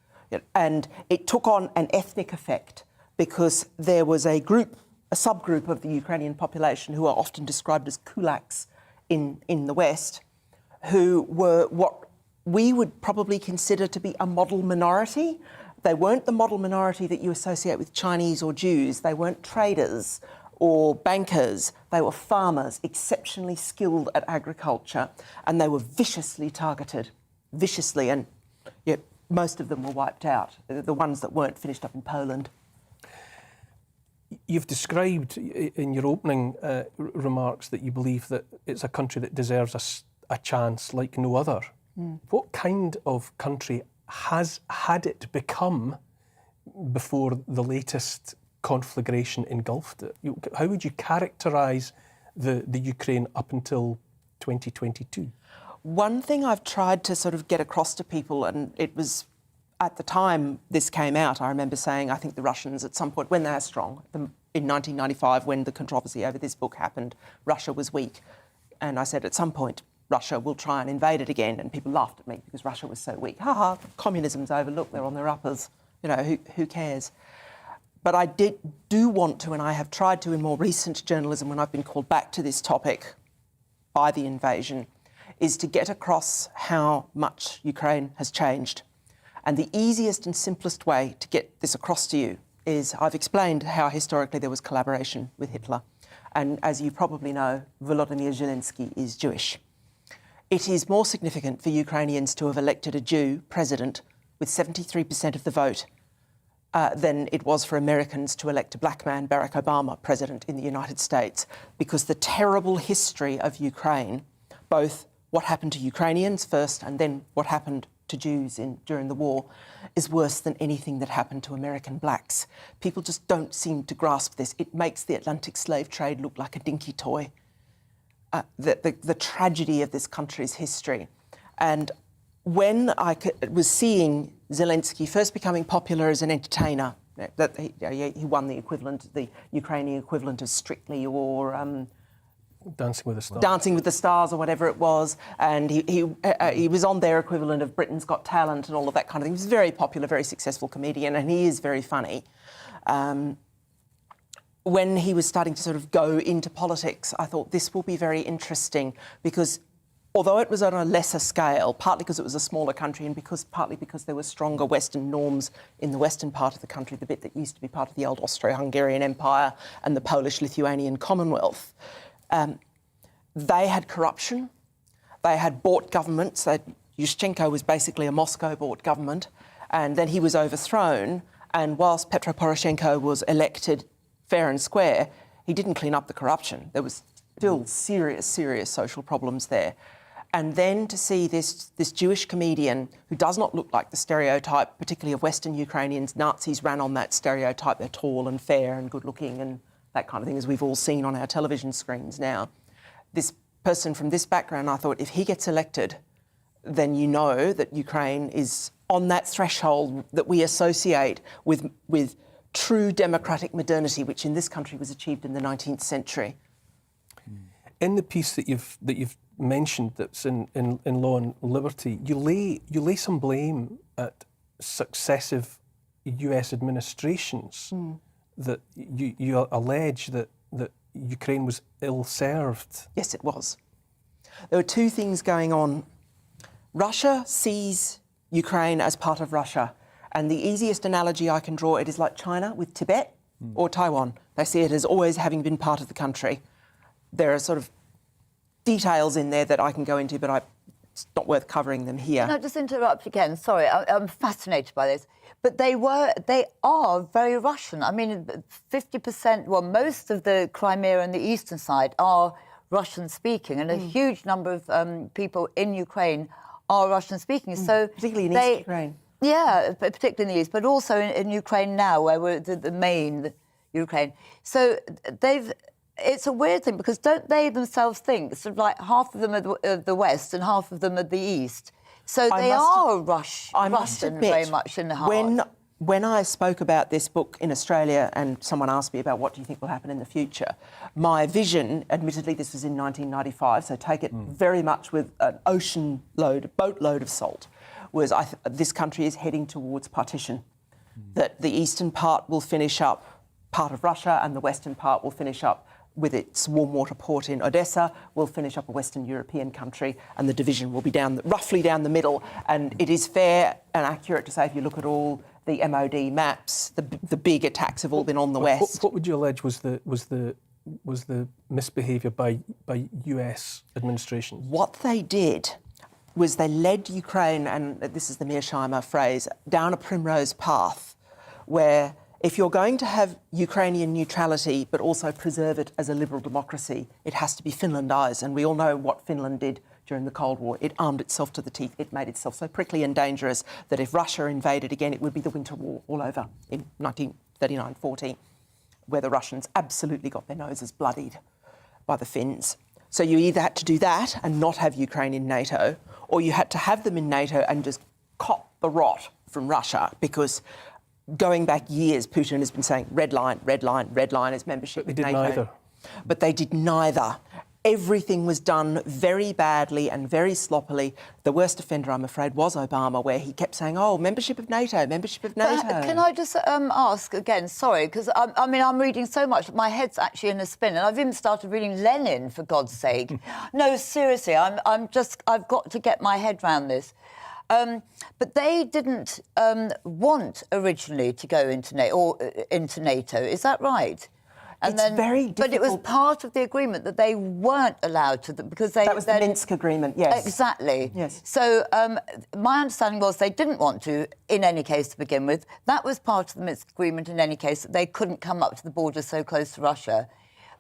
And it took on an ethnic effect because there was a subgroup of the Ukrainian population who are often described as kulaks in the West, who were what we would probably consider to be a model minority. They weren't the model minority that you associate with Chinese or Jews. They weren't traders or bankers. They were farmers, exceptionally skilled at agriculture, and they were viciously targeted, and most of them were wiped out. The ones that weren't finished up in Poland. You've described in your opening remarks that you believe that it's a country that deserves a chance like no other. What kind of country had it become before the latest conflagration engulfed it? How would you characterise the Ukraine up until 2022? One thing I've tried to sort of get across to people, and it was at the time this came out, I remember saying, I think the Russians at some point, when they are strong, in 1995, when the controversy over this book happened, Russia was weak. And I said, at some point, Russia will try and invade it again. And people laughed at me because Russia was so weak. Ha, communism's over, look, they're on their uppers. You know, who cares? But I do want to, and I have tried to in more recent journalism when I've been called back to this topic by the invasion, is to get across how much Ukraine has changed. And the easiest and simplest way to get this across to you is I've explained how historically there was collaboration with Hitler. And as you probably know, Volodymyr Zelensky is Jewish. It is more significant for Ukrainians to have elected a Jew president with 73% of the vote than it was for Americans to elect a black man, Barack Obama, president in the United States, because the terrible history of Ukraine, both what happened to Ukrainians first and then what happened to Jews during the war, is worse than anything that happened to American blacks. People just don't seem to grasp this. It makes the Atlantic slave trade look like a dinky toy. The tragedy of this country's history. And when I was seeing Zelensky first becoming popular as an entertainer, that he won the equivalent, the Ukrainian equivalent of Strictly or Dancing with the Stars. Dancing with the Stars or whatever it was, and he was on their equivalent of Britain's Got Talent and all of that kind of thing. He was a very popular, very successful comedian, and he is very funny. When he was starting to sort of go into politics, I thought this will be very interesting because although it was on a lesser scale, partly because it was a smaller country and partly because there were stronger Western norms in the western part of the country, the bit that used to be part of the old Austro-Hungarian Empire and the Polish-Lithuanian Commonwealth, they had corruption, they had bought governments. Yushchenko was basically a Moscow-bought government, and then he was overthrown, and whilst Petro Poroshenko was elected fair and square, he didn't clean up the corruption. There was still serious social problems there. And then to see this Jewish comedian who does not look like the stereotype, particularly of Western Ukrainians. Nazis ran on that stereotype. They're tall and fair and good-looking and that kind of thing, as we've all seen on our television screens now. This person from this background, I thought, if he gets elected, then you know that Ukraine is on that threshold that we associate with true democratic modernity, which in this country was achieved in the 19th century. In the piece that you've mentioned, that's in Law and Liberty, you lay some blame at successive US administrations that you allege that Ukraine was ill-served. Yes, it was. There were two things going on. Russia sees Ukraine as part of Russia. And the easiest analogy I can draw, it is like China with Tibet or Taiwan. They see it as always having been part of the country. There are sort of details in there that I can go into, but it's not worth covering them here. Can I just interrupt again? Sorry, I'm fascinated by this. But they are very Russian. I mean, 50%, well, most of the Crimea and the eastern side are Russian-speaking, and a huge number of people in Ukraine are Russian-speaking. So particularly in East Ukraine. Yeah, particularly in the east, but also in Ukraine now, where we're the main Ukraine. So it's a weird thing, because don't they themselves think sort of like half of them are the west and half of them are the east? So they are Russian very much in the heart. When I spoke about this book in Australia and someone asked me about what do you think will happen in the future, my vision, admittedly this was in 1995, so take it very much with an boatload of salt, was this country is heading towards partition. That the eastern part will finish up part of Russia and the western part will finish up with its warm water port in Odessa, will finish up a Western European country, and the division will be roughly down the middle. And it is fair and accurate to say, if you look at all the MOD maps, the big attacks have all been on the west. What would you allege was the misbehaviour by US administration? What they did was they led Ukraine, and this is the Mearsheimer phrase, down a primrose path, where if you're going to have Ukrainian neutrality but also preserve it as a liberal democracy, it has to be Finlandised. And we all know what Finland did during the Cold War. It armed itself to the teeth. It made itself so prickly and dangerous that if Russia invaded again, it would be the Winter War all over in 1939-40, where the Russians absolutely got their noses bloodied by the Finns. So you either had to do that and not have Ukraine in NATO, or you had to have them in NATO and just cop the rot from Russia, because going back years, Putin has been saying red line is membership with NATO. Neither. But they did neither. Everything was done very badly and very sloppily. The worst offender, I'm afraid, was Obama, where he kept saying, oh, membership of NATO. Can I just ask again, sorry, because I'm reading so much, my head's actually in a spin, and I've even started reading Lenin, for God's sake. No, seriously, I've got to get my head round this. But they didn't want originally to go into NATO, is that right? And it's very difficult. But it was part of the agreement that they weren't allowed to, because they... That was the Minsk agreement, yes. Exactly. Yes. So my understanding was they didn't want to, in any case, to begin with. That was part of the Minsk agreement, in any case, that they couldn't come up to the border so close to Russia.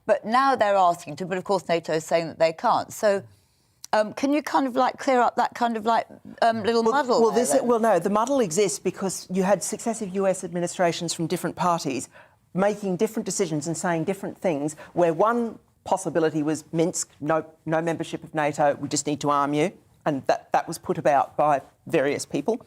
But now they're asking to, but of course NATO is saying that they can't. So can you kind of like clear up that kind of like little muddle? Well, no, the muddle exists because you had successive US administrations from different parties making different decisions and saying different things, where one possibility was Minsk, no membership of NATO, we just need to arm you, and that was put about by various people.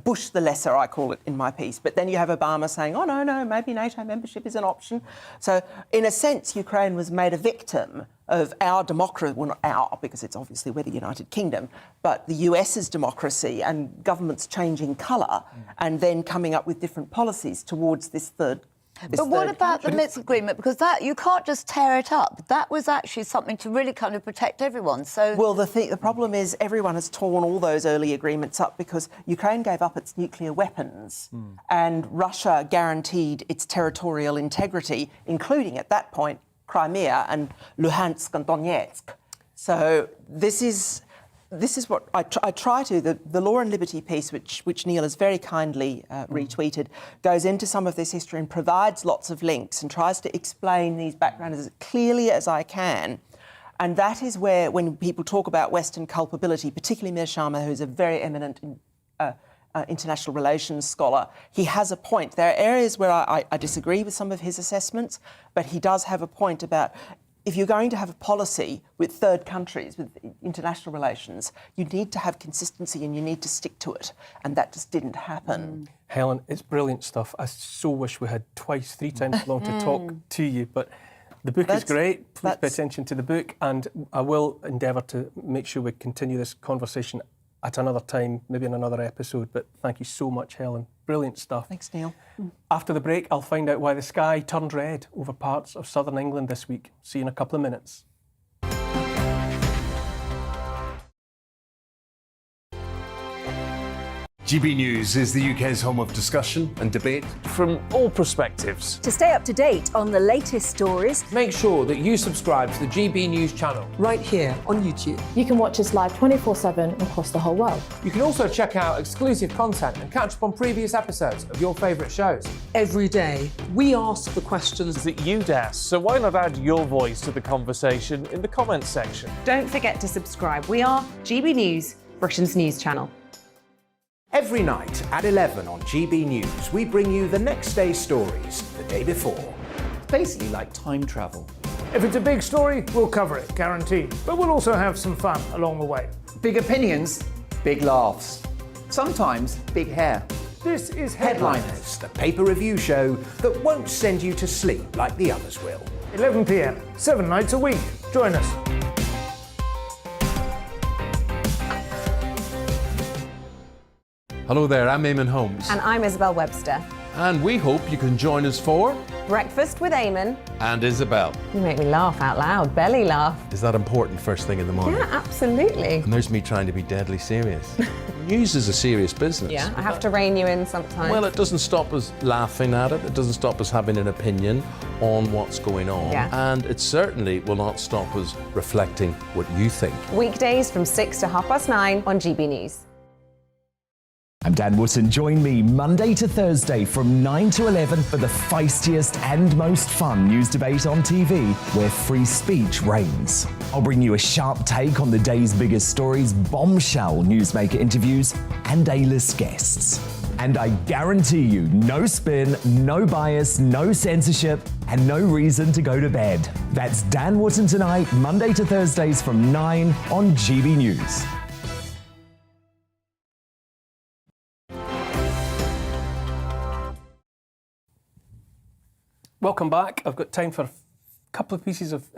Bush the lesser, I call it in my piece. But then you have Obama saying, oh, no, maybe NATO membership is an option. So, in a sense, Ukraine was made a victim of our democracy, well, not our, because it's obviously we're the United Kingdom, but the US's democracy and governments changing colour and then coming up with different policies towards this third. But what about the Minsk agreement? Because that, you can't just tear it up. That was actually something to really kind of protect everyone. So, well, the problem is everyone has torn all those early agreements up because Ukraine gave up its nuclear weapons and Russia guaranteed its territorial integrity, including at that point Crimea and Luhansk and Donetsk. So this is what I try to... The Law and Liberty piece, which Neil has very kindly retweeted, goes into some of this history and provides lots of links and tries to explain these backgrounds as clearly as I can. And that is where, when people talk about Western culpability, particularly Mir Sharma, who's a very eminent international relations scholar, he has a point. There are areas where I disagree with some of his assessments, but he does have a point about... If you're going to have a policy with third countries, with international relations, you need to have consistency and you need to stick to it. And that just didn't happen. Helen, it's brilliant stuff. I so wish we had twice, 3 times as long to talk to you. But the book is great. Please pay attention to the book. And I will endeavour to make sure we continue this conversation at another time, maybe in another episode. But thank you so much, Helen. Brilliant stuff. Thanks, Neil. After the break, I'll find out why the sky turned red over parts of southern England this week. See you in a couple of minutes. GB News is the UK's home of discussion and debate from all perspectives. To stay up to date on the latest stories, make sure that you subscribe to the GB News channel right here on YouTube. You can watch us live 24/7 across the whole world. You can also check out exclusive content and catch up on previous episodes of your favourite shows. Every day, we ask the questions that you'd ask, so why not add your voice to the conversation in the comments section? Don't forget to subscribe. We are GB News, Britain's news channel. Every night at 11 on GB News, we bring you the next day's stories the day before. It's basically like time travel. If it's a big story, we'll cover it, guaranteed. But we'll also have some fun along the way. Big opinions, big laughs. Sometimes big hair. This is Headliners, the paper review show that won't send you to sleep like the others will. 11 p.m, 7 nights a week. Join us. Hello there, I'm Eamon Holmes. And I'm Isabel Webster. And we hope you can join us for... Breakfast with Eamon. And Isabel. You make me laugh out loud, belly laugh. Is that important first thing in the morning? Yeah, absolutely. And there's me trying to be deadly serious. News is a serious business. Yeah, I have to rein you in sometimes. Well, it doesn't stop us laughing at it. It doesn't stop us having an opinion on what's going on. Yeah. And it certainly will not stop us reflecting what you think. Weekdays from 6 to 9:30 on GB News. I'm Dan Wootton. Join me Monday to Thursday from 9 to 11 for the feistiest and most fun news debate on TV, where free speech reigns. I'll bring you a sharp take on the day's biggest stories, bombshell newsmaker interviews, and A-list guests. And I guarantee you, no spin, no bias, no censorship, and no reason to go to bed. That's Dan Wootton Tonight, Monday to Thursdays from 9 on GB News. Welcome back. I've got time for a couple of pieces of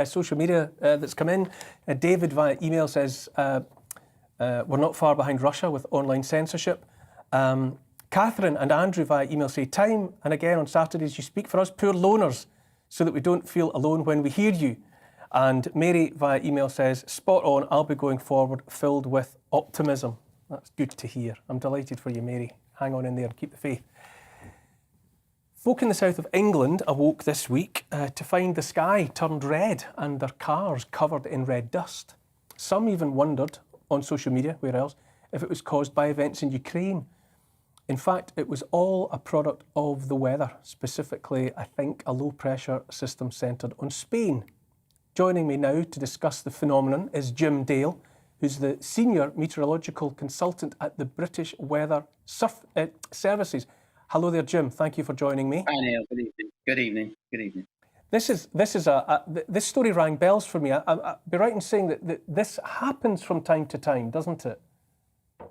social media that's come in. David via email says, we're not far behind Russia with online censorship. Catherine and Andrew via email say, time and again on Saturdays you speak for us poor loners so that we don't feel alone when we hear you. And Mary via email says, spot on, I'll be going forward filled with optimism. That's good to hear. I'm delighted for you, Mary. Hang on in there and keep the faith. Folk in the south of England awoke this week to find the sky turned red and their cars covered in red dust. Some even wondered on social media, where else, if it was caused by events in Ukraine. In fact, it was all a product of the weather, specifically, I think, a low-pressure system centred on Spain. Joining me now to discuss the phenomenon is Jim Dale, who's the Senior Meteorological Consultant at the British Weather Services. Hello there, Jim. Thank you for joining me. Hi, Neil. Good evening. Good evening. Good evening. This story rang bells for me. I'd be right in saying that this happens from time to time, doesn't it?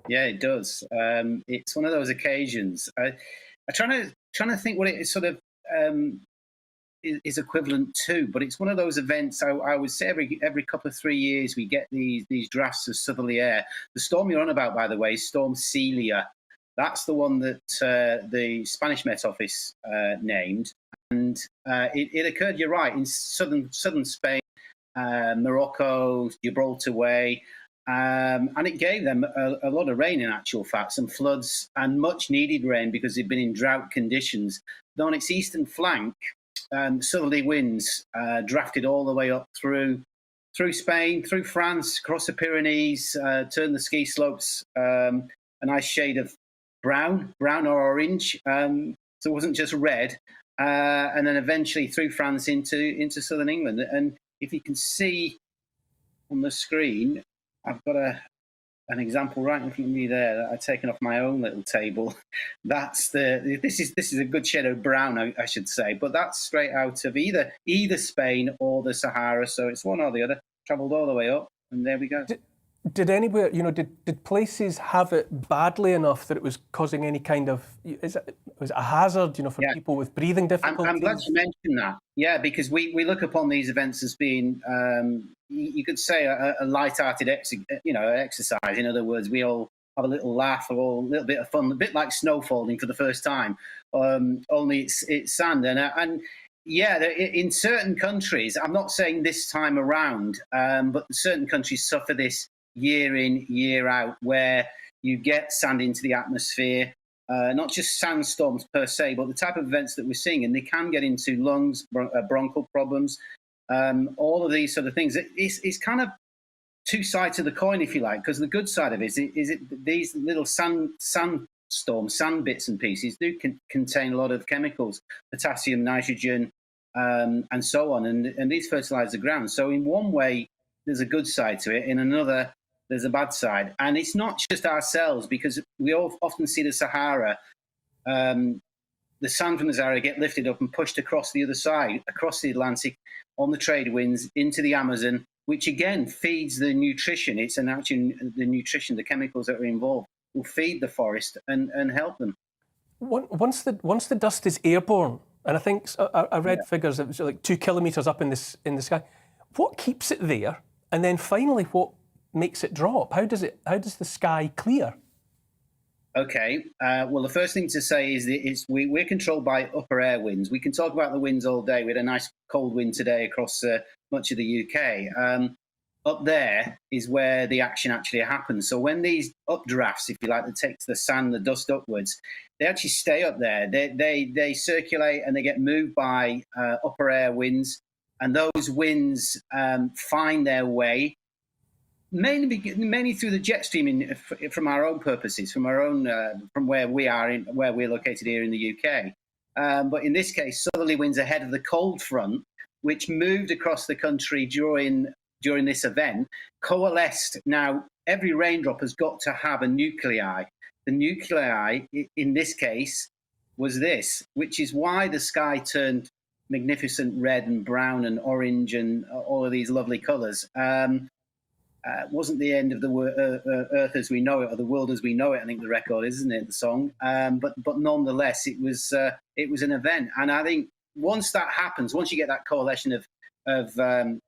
Yeah, it does. It's one of those occasions. I'm trying to think what it is sort of is equivalent to, but it's one of those events. I would say every couple of 3 years we get these drafts of southerly air. The storm you're on about, by the way, is Storm Celia. That's the one that the Spanish Met Office named, and it occurred. You're right, in southern Spain, Morocco, Gibraltar way, and it gave them a lot of rain. In actual fact, some floods and much needed rain because they've been in drought conditions. But on its eastern flank, southerly winds drafted all the way up through Spain, through France, across the Pyrenees, turned the ski slopes a nice shade of brown or orange, so it wasn't just red, and then eventually through France into southern England. And if you can see on the screen, I've got an example right in front of me there that I've taken off my own little table. This is a good shade of brown, I should say, but that's straight out of either Spain or the Sahara, so it's one or the other. Travelled all the way up, and there we go. Did anywhere, did places have it badly enough that it was causing any kind of, was it a hazard, for people with breathing difficulties? I'm glad you mentioned that. Yeah, because we look upon these events as being, you could say, a lighthearted exercise. In other words, we all have a little laugh or a little bit of fun, a bit like snow falling for the first time, only it's sand. And yeah, in certain countries, I'm not saying this time around, but certain countries suffer this year in, year out, where you get sand into the atmosphere, not just sandstorms per se, but the type of events that we're seeing, and they can get into lungs, bronchial problems, all of these sort of things. It's kind of two sides of the coin, if you like, because the good side of it is these little sandstorms, sand bits and pieces do contain a lot of chemicals, potassium, nitrogen, and so on, and these fertilize the ground. So in one way, there's a good side to it. In another, there's a bad side. And it's not just ourselves, because we all often see the Sahara, the sand from the Sahara get lifted up and pushed across the other side, across the Atlantic, on the trade winds, into the Amazon, which again feeds the nutrition. It's actually the nutrition, the chemicals that are involved, will feed the forest and help them. Once the dust is airborne, and I think I read figures that was like 2 kilometres up in the sky, what keeps it there? And then finally, what makes it drop? How does the sky clear? Okay. Well, the first thing to say is we're controlled by upper air winds. We can talk about the winds all day. We had a nice cold wind today across much of the UK. Up there is where the action actually happens. So when these updrafts, if you like, that takes the sand, the dust upwards, they actually stay up there. They circulate and they get moved by upper air winds. And those winds find their way mainly through the jet stream from our own purposes, from our own from where we're located here in the UK. But in this case, southerly winds ahead of the cold front, which moved across the country during this event, coalesced. Now, every raindrop has got to have a nuclei. The nuclei in this case was this, which is why the sky turned magnificent red and brown and orange and all of these lovely colours. Wasn't the end of the Earth as we know it, or the world as we know it. I think the record is, isn't it, the song? But nonetheless, it was an event, and I think once that happens, once you get that coalition of the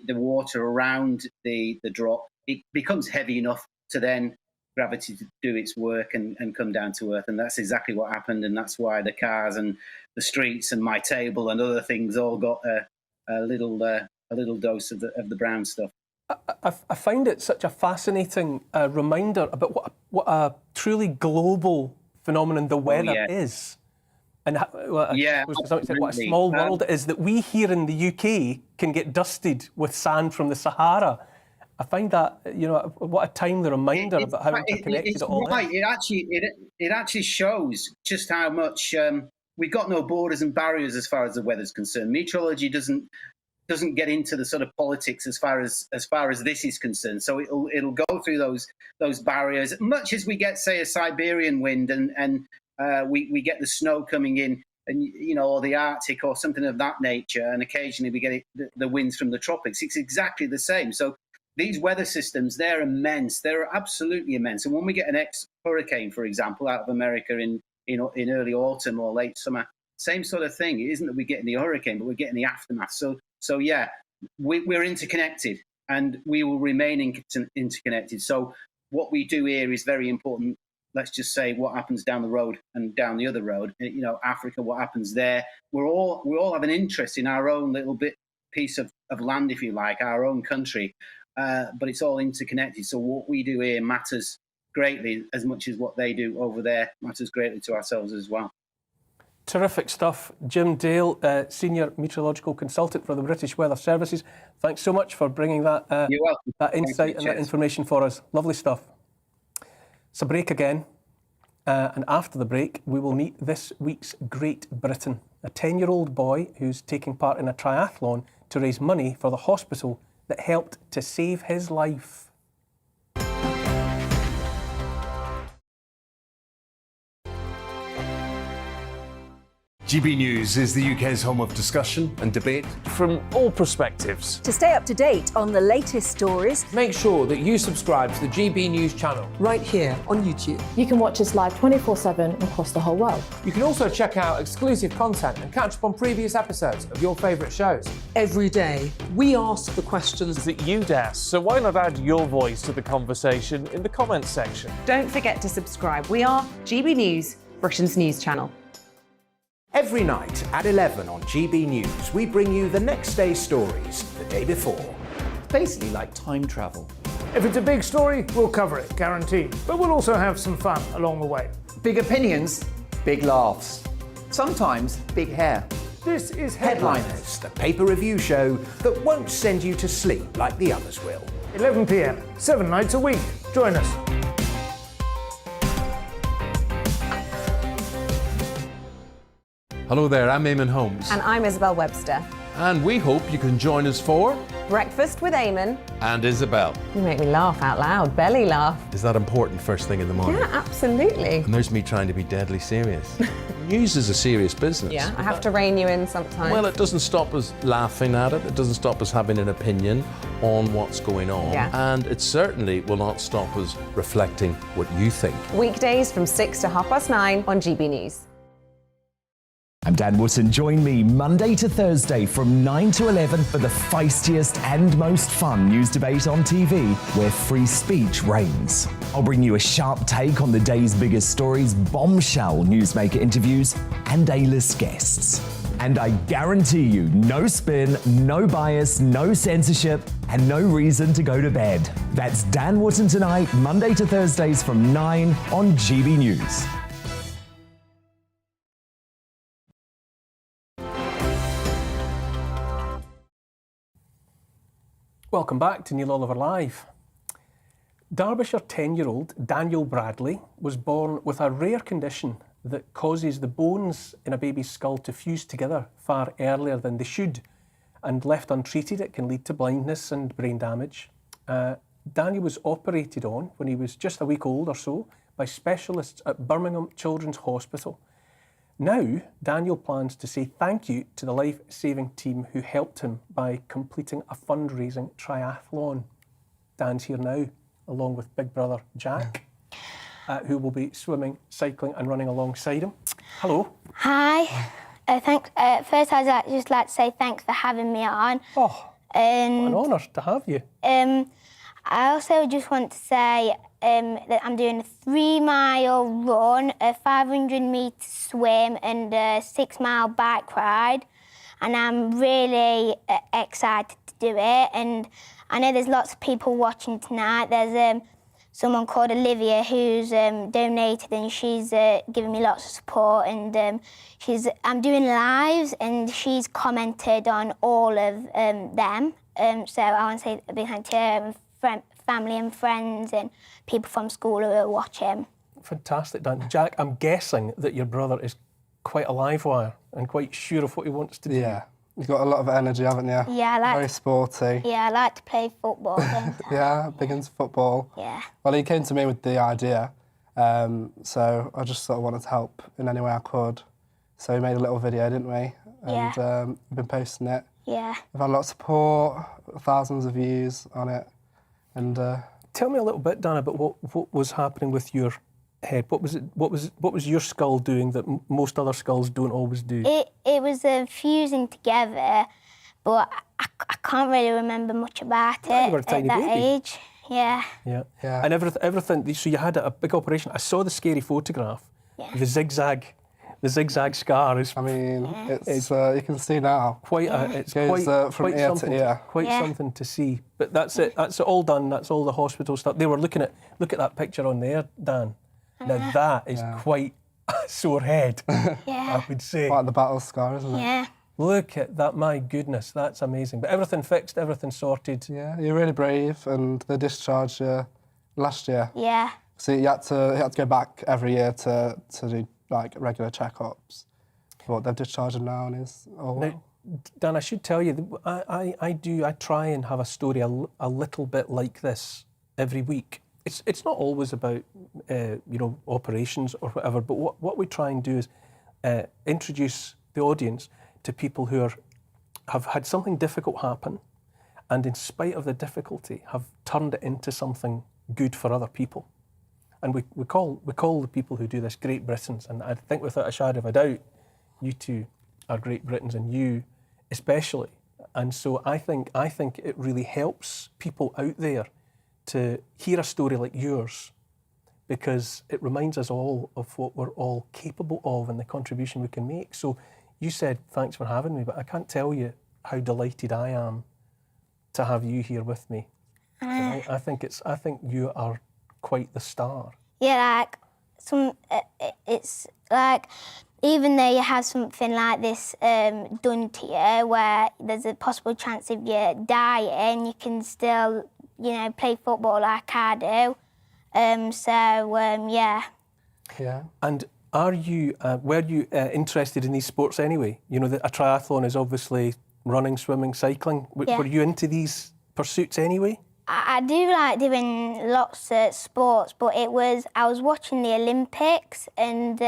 water around the drop, it becomes heavy enough to then gravity to do its work and come down to Earth, and that's exactly what happened, and that's why the cars and the streets and my table and other things all got a little dose of the brown stuff. I find it such a fascinating reminder about what a truly global phenomenon the weather is. And yeah, to some extent, what a small world it is that we here in the UK can get dusted with sand from the Sahara. I find that, what a timely reminder about how interconnected it all is. It actually shows just how much we've got no borders and barriers as far as the weather's concerned. Meteorology doesn't get into the sort of politics as far as this is concerned. So it'll go through those barriers, much as we get, say, a Siberian wind and we get the snow coming in, and or the Arctic or something of that nature, and occasionally we get the winds from the tropics. It's exactly the same. So these weather systems, they're immense. They're absolutely immense. And when we get an hurricane, for example, out of America in early autumn or late summer, same sort of thing. It isn't that we're getting the hurricane, but we're getting the aftermath. So yeah, we're interconnected, and we will remain interconnected. So what we do here is very important. Let's just say what happens down the road and down the other road. Africa, what happens there. We all have an interest in our own little piece of land, if you like, our own country. But it's all interconnected. So what we do here matters greatly, as much as what they do over there matters greatly to ourselves as well. Terrific stuff. Jim Dale, Senior Meteorological Consultant for the British Weather Services. Thanks so much for bringing that, You're welcome. that insight and that information for us. Lovely stuff. It's a break again. And after the break, we will meet this week's Great Britain, a 10-year-old boy who's taking part in a triathlon to raise money for the hospital that helped to save his life. GB News is the UK's home of discussion and debate from all perspectives. To stay up to date on the latest stories, make sure that you subscribe to the GB News channel right here on YouTube. You can watch us live 24/7 across the whole world. You can also check out exclusive content and catch up on previous episodes of your favourite shows. Every day, we ask the questions that you'd ask, so why not add your voice to the conversation in the comments section? Don't forget to subscribe. We are GB News, Britain's news channel. Every night at 11 on GB News, we bring you the next day's stories the day before. Basically like time travel. If it's a big story, we'll cover it, guaranteed. But we'll also have some fun along the way. Big opinions, big laughs. Sometimes big hair. This is Headliners, the paper review show that won't send you to sleep like the others will. 11 p.m, 7 nights a week. Join us. Hello there, I'm Eamon Holmes. And I'm Isabel Webster. And we hope you can join us for Breakfast with Eamon and Isabel. You make me laugh out loud, belly laugh. Is that important first thing in the morning? Yeah, absolutely. And there's me trying to be deadly serious. News is a serious business. Yeah, I have to rein you in sometimes. Well, it doesn't stop us laughing at it. It doesn't stop us having an opinion on what's going on. Yeah. And it certainly will not stop us reflecting what you think. Weekdays from 6 to 9:30 on GB News. I'm Dan Wootton. Join me Monday to Thursday from 9 to 11 for the feistiest and most fun news debate on TV, where free speech reigns. I'll bring you a sharp take on the day's biggest stories, bombshell newsmaker interviews, and A-list guests. And I guarantee you, no spin, no bias, no censorship, and no reason to go to bed. That's Dan Wootton Tonight, Monday to Thursdays from 9 on GB News. Welcome back to Neil Oliver Live. Derbyshire 10-year-old Daniel Bradley was born with a rare condition that causes the bones in a baby's skull to fuse together far earlier than they should, and left untreated it can lead to blindness and brain damage. Daniel was operated on when he was just a week old or so by specialists at Birmingham Children's Hospital. Now, Daniel plans to say thank you to the life-saving team who helped him by completing a fundraising triathlon. Dan's here now, along with big brother Jack, who will be swimming, cycling and running alongside him. Hello. Hi. Thanks. First, I'd just like to say thanks for having me on. Oh, and, what an honour to have you. I also just want to say that I'm doing a 3-mile run, a 500-metre swim and a 6-mile bike ride. And I'm really excited to do it. And I know there's lots of people watching tonight. There's someone called Olivia who's donated, and she's given me lots of support, and I'm doing lives, and she's commented on all of them. So I want to say a big thank you to her, and family and friends and people from school who are watching. Fantastic, Dan. Jack, I'm guessing that your brother is quite a live wire and quite sure of what he wants to do. Yeah, you've got a lot of energy, haven't you? Yeah, very sporty. Yeah, I like to play football. Yeah, big into football. Yeah. Well, he came to me with the idea, so I just sort of wanted to help in any way I could. So we made a little video, didn't we? And we've been posting it. Yeah. We've had a lot of support, thousands of views on it, and. Tell me a little bit, Dan, about what was happening with your head. What was your skull doing that most other skulls don't always do? It was fusing together, but I can't really remember much about it You were a tiny at that baby. age. Yeah. Yeah. And everything. So you had a big operation. I saw the scary photograph. Yeah. The zigzag scar is. I mean, it's you can see now. It's goes, quite from ear something, to ear. Quite something to see. But that's it. That's all done. That's all the hospital stuff. They were look at that picture on there, Dan. Now that is quite a sore head. I would say. Quite the battle scar, isn't it? Yeah. Look at that. My goodness, that's amazing. But everything fixed, everything sorted. Yeah, you're really brave, and they discharged you last year. Yeah. So you had to go back every year to do like regular checkups. But they've discharged him now, and he's all well. Dan, I should tell you, I try and have a story a little bit like this every week. It's not always about operations or whatever, but what we try and do is introduce the audience to people who have had something difficult happen, and in spite of the difficulty, have turned it into something good for other people. And we call the people who do this Great Britons, and I think without a shadow of a doubt, you two are Great Britons, and you especially. And so I think it really helps people out there to hear a story like yours, because it reminds us all of what we're all capable of and the contribution we can make. So you said thanks for having me, but I can't tell you how delighted I am to have you here with me tonight. I think you are quite the star. Yeah, it's like, even though you have something like this done to you, where there's a possible chance of you dying, you can still, play football like I do. Yeah. Yeah. And were you interested in these sports anyway? A triathlon is obviously running, swimming, cycling. Were you into these pursuits anyway? I do like doing lots of sports, but I was watching the Olympics, and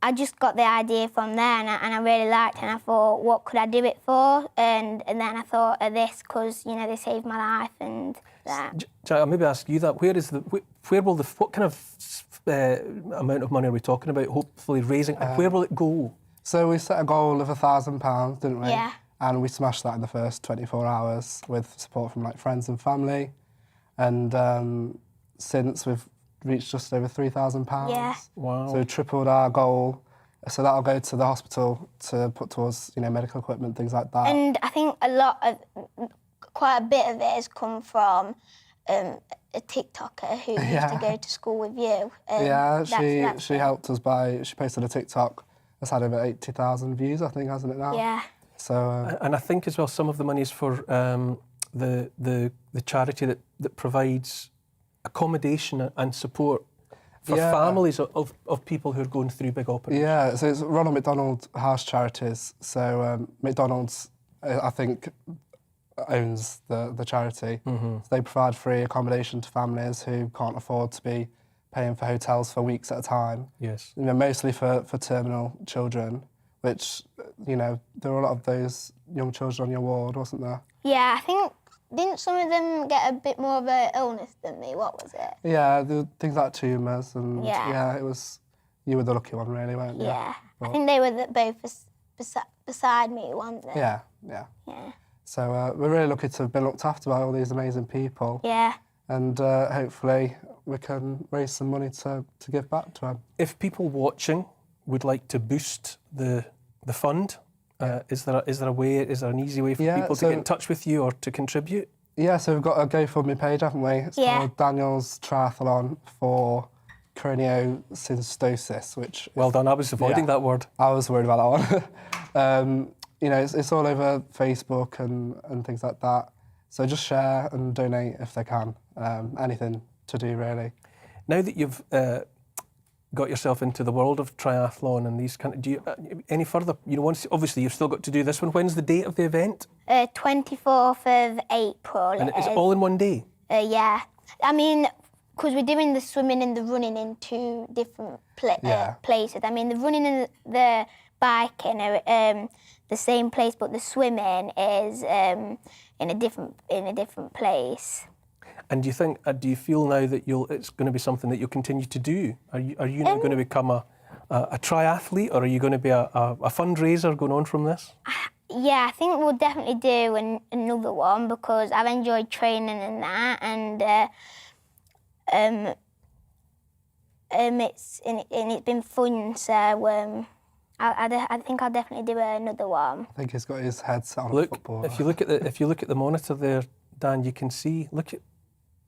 I just got the idea from there, and I really liked it, and I thought, what could I do it for? And then I thought of this, because, they saved my life and that. Jack, I'll maybe ask you that. What kind of amount of money are we talking about, hopefully raising, and where will it go? So we set a goal of £1,000, didn't we? Yeah. And we smashed that in the first 24 hours with support from friends and family. And since we've reached just over £3,000. Yeah. Wow. So we tripled our goal. So that'll go to the hospital to put towards, medical equipment, things like that. And I think quite a bit of it has come from a TikToker who used to go to school with you. She helped us she posted a TikTok that's had over 80,000 views, I think, hasn't it now? Yeah. So, and I think as well some of the money is for the charity that provides accommodation and support for families of people who are going through big operations. Yeah, so it's Ronald McDonald House Charities. So McDonald's, I think, owns the charity. Mm-hmm. So they provide free accommodation to families who can't afford to be paying for hotels for weeks at a time. Yes. Mostly for terminal children, which, there were a lot of those young children on your ward, wasn't there? Yeah, I think, didn't some of them get a bit more of an illness than me? What was it? Yeah, there were things like tumours, and it was, you were the lucky one, really, weren't you? Yeah, But, I think they were both beside me, weren't they? Yeah. So we're really lucky to have been looked after by all these amazing people. Yeah. And hopefully we can raise some money to give back to them. If people watching would like to boost the fund, is there an easy way for people to get in touch with you or to contribute? Yeah, so we've got a GoFundMe page, haven't we? It's called Daniel's Triathlon for Craniosynostosis, which... Well done, I was avoiding that word. I was worried about that one. You know, it's all over Facebook and things like that. So just share and donate if they can. Anything to do, really. Now that you've got yourself into the world of triathlon and these kind of... Do you any further... You know, once obviously you've still got to do this one. When's the date of the event? 24th of April. And it's all in one day? Yeah. I mean, because we're doing the swimming and the running in two different places. I mean, the running and the biking are the same place, but the swimming is in a different place. And do you think? Do you feel now that it's going to be something that you'll continue to do? Are you now going to become a triathlete, or are you going to be a fundraiser going on from this? Yeah, I think we'll definitely do another one because I've enjoyed training and that, and it's been fun. So I think I'll definitely do another one. I think he's got his head set on football. If you look at the monitor there, Dan, you can see.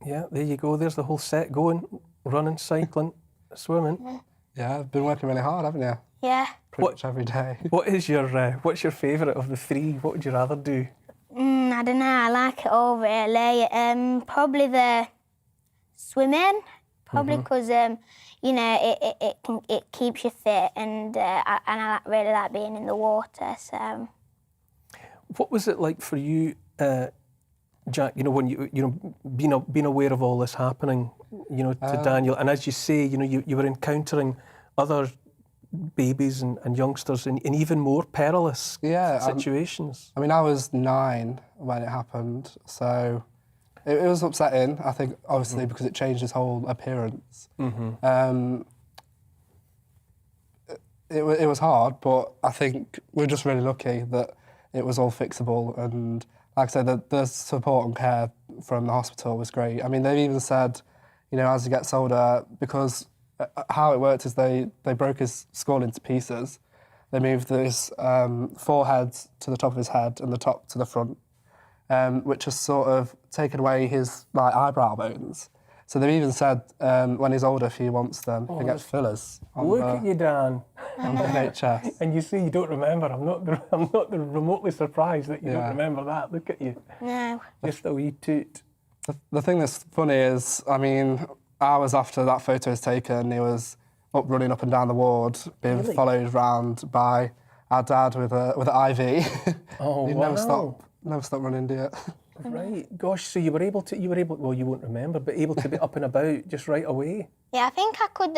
Yeah, there you go. There's the whole set going, running, cycling, swimming. Yeah, I've been working really hard, haven't you? Yeah. Pretty much every day. What's your favourite of the three? What would you rather do? I don't know. I like it all really. Probably the swimming. Probably because you know it keeps you fit, and I really like being in the water. So. What was it like for you, Jack? You know, when being aware of all this happening, you know, to Daniel, and as you say, you know, you were encountering other babies and youngsters in even more perilous situations. I mean, I was 9 when it happened, so it was upsetting, I think, obviously, because it changed his whole appearance. It was hard, but I think we're just really lucky that it was all fixable, and like I said, the support and care from the hospital was great. I mean, they even said, you know, as he gets older, because how it worked is they broke his skull into pieces. They moved his forehead to the top of his head and the top to the front, which has sort of taken away his eyebrow bones. So they've even said when he's older, if he wants them, he gets fillers. Look at you, Dan. On the NHS. And you see, you don't remember. I'm not remotely surprised that you don't remember that. Look at you. No. Just a wee toot. The thing that's funny is, I mean, hours after that photo was taken, he was running up and down the ward, being followed round by our dad with an IV. Oh, He'd wow. never stop running, do you? Right. Gosh, so you were able, well, you won't remember, but able to be up and about just right away? Yeah, I think I could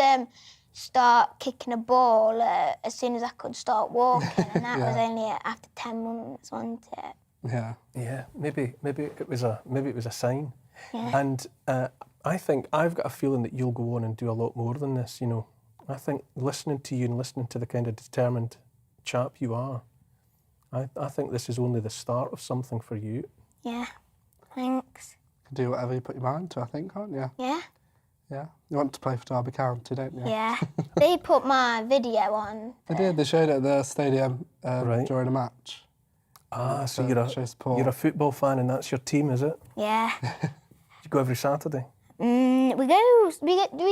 start kicking a ball as soon as I could start walking, and that was only after 10 months, wasn't it? Yeah. Yeah, maybe it was a sign. Yeah. And I think I've got a feeling that you'll go on and do a lot more than this, you know. I think listening to you and listening to the kind of determined chap you are, I think this is only the start of something for you. Yeah, thanks. Do whatever you put your mind to, I think, can't you? Yeah. Yeah. You want to play for Derby County, don't you? Yeah. They put my video on. They did. They showed it at the stadium during a match. Ah, so you're a football fan and that's your team, is it? Yeah. You go every Saturday? We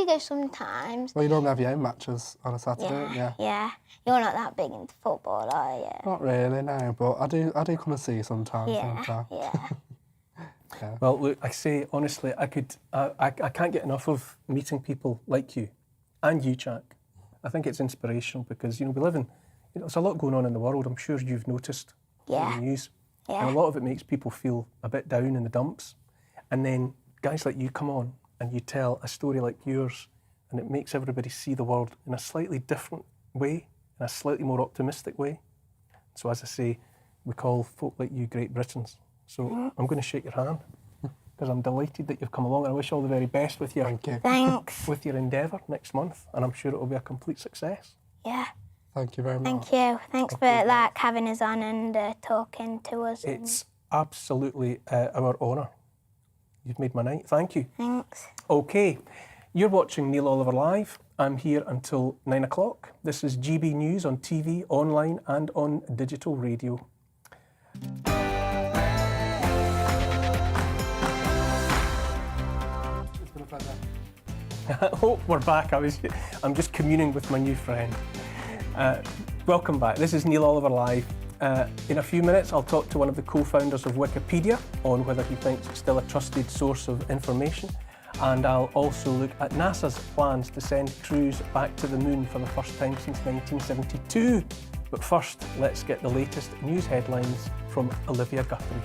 go sometimes. Well, you normally have your own matches on a Saturday, don't you? Yeah. You're not that big into football, are you? Not really, no, but I do come and see you sometimes. Yeah. Yeah. Well, look, I say honestly, I can't get enough of meeting people like you, and you, Jack. I think it's inspirational because we live in, there's a lot going on in the world. I'm sure you've noticed in the news, and a lot of it makes people feel a bit down in the dumps. And then guys like you come on and you tell a story like yours, and it makes everybody see the world in a slightly different way, in a slightly more optimistic way. So as I say, we call folk like you Great Britons. So I'm going to shake your hand because I'm delighted that you've come along, and I wish you all the very best with your Thanks. with your endeavour next month, and I'm sure it will be a complete success. Yeah. Thank you very much. Thank you. Thanks for having us on and talking to us. It's absolutely our honour. You've made my night. Thank you. Thanks. Okay, you're watching Neil Oliver Live. I'm here until 9 o'clock. This is GB News on TV, online and on digital radio. right there. Oh, we're back. I'm just communing with my new friend. Welcome back. This is Neil Oliver Live. In a few minutes, I'll talk to one of the co-founders of Wikipedia on whether he thinks it's still a trusted source of information. And I'll also look at NASA's plans to send crews back to the moon for the first time since 1972. But first, let's get the latest news headlines from Olivia Guthrie.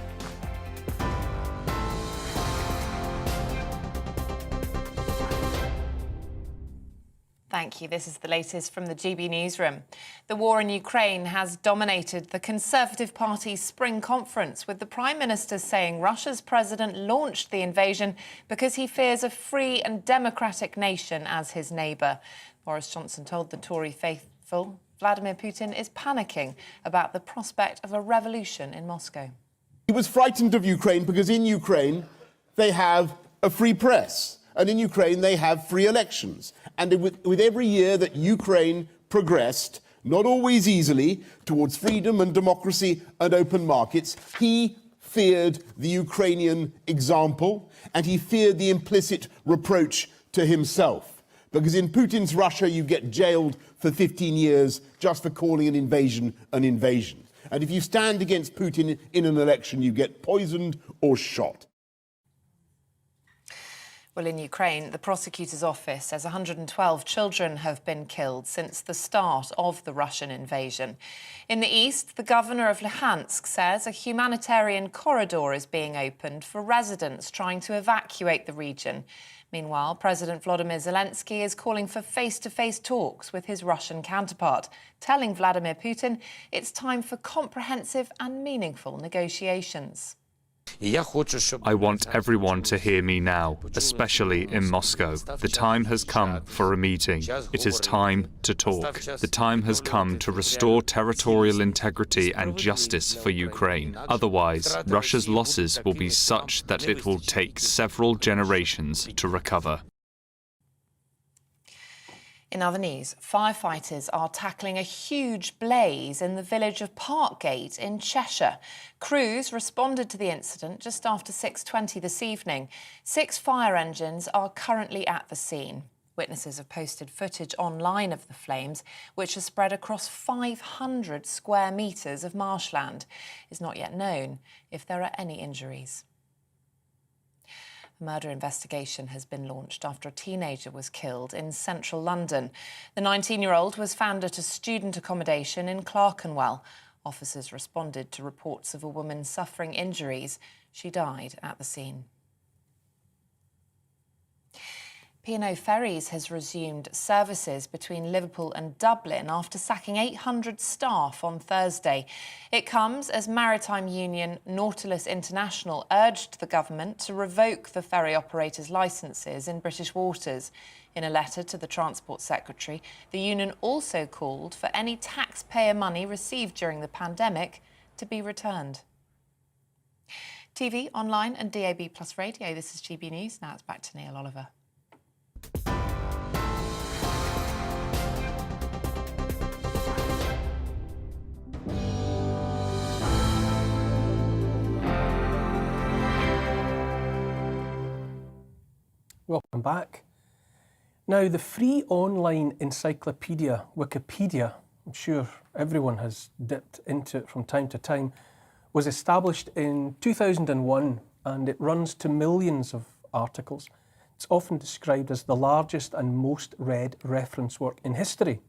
Thank you. This is the latest from the GB Newsroom. The war in Ukraine has dominated the Conservative Party's spring conference, with the Prime Minister saying Russia's president launched the invasion because he fears a free and democratic nation as his neighbour. Boris Johnson told the Tory faithful Vladimir Putin is panicking about the prospect of a revolution in Moscow. He was frightened of Ukraine because in Ukraine they have a free press. And in Ukraine, they have free elections. And with every year that Ukraine progressed, not always easily, towards freedom and democracy and open markets, he feared the Ukrainian example, and he feared the implicit reproach to himself. Because in Putin's Russia, you get jailed for 15 years just for calling an invasion an invasion. And if you stand against Putin in an election, you get poisoned or shot. Well, in Ukraine, the prosecutor's office says 112 children have been killed since the start of the Russian invasion. In the east, the governor of Luhansk says a humanitarian corridor is being opened for residents trying to evacuate the region. Meanwhile, President Volodymyr Zelensky is calling for face-to-face talks with his Russian counterpart, telling Vladimir Putin it's time for comprehensive and meaningful negotiations. I want everyone to hear me now, especially in Moscow. The time has come for a meeting. It is time to talk. The time has come to restore territorial integrity and justice for Ukraine. Otherwise, Russia's losses will be such that it will take several generations to recover. In other news, firefighters are tackling a huge blaze in the village of Parkgate in Cheshire. Crews responded to the incident just after 6:20 this evening. 6 fire engines are currently at the scene. Witnesses have posted footage online of the flames, which are spread across 500 square metres of marshland. It's not yet known if there are any injuries. A murder investigation has been launched after a teenager was killed in central London. The 19-year-old was found at a student accommodation in Clerkenwell. Officers responded to reports of a woman suffering injuries. She died at the scene. P&O Ferries has resumed services between Liverpool and Dublin after sacking 800 staff on Thursday. It comes as maritime union Nautilus International urged the government to revoke the ferry operators' licences in British waters. In a letter to the Transport Secretary, the union also called for any taxpayer money received during the pandemic to be returned. TV, online and DAB+ radio, this is GB News. Now it's back to Neil Oliver. Welcome back. Now, the free online encyclopedia, Wikipedia, I'm sure everyone has dipped into it from time to time, was established in 2001 and it runs to millions of articles. It's often described as the largest and most read reference work in history.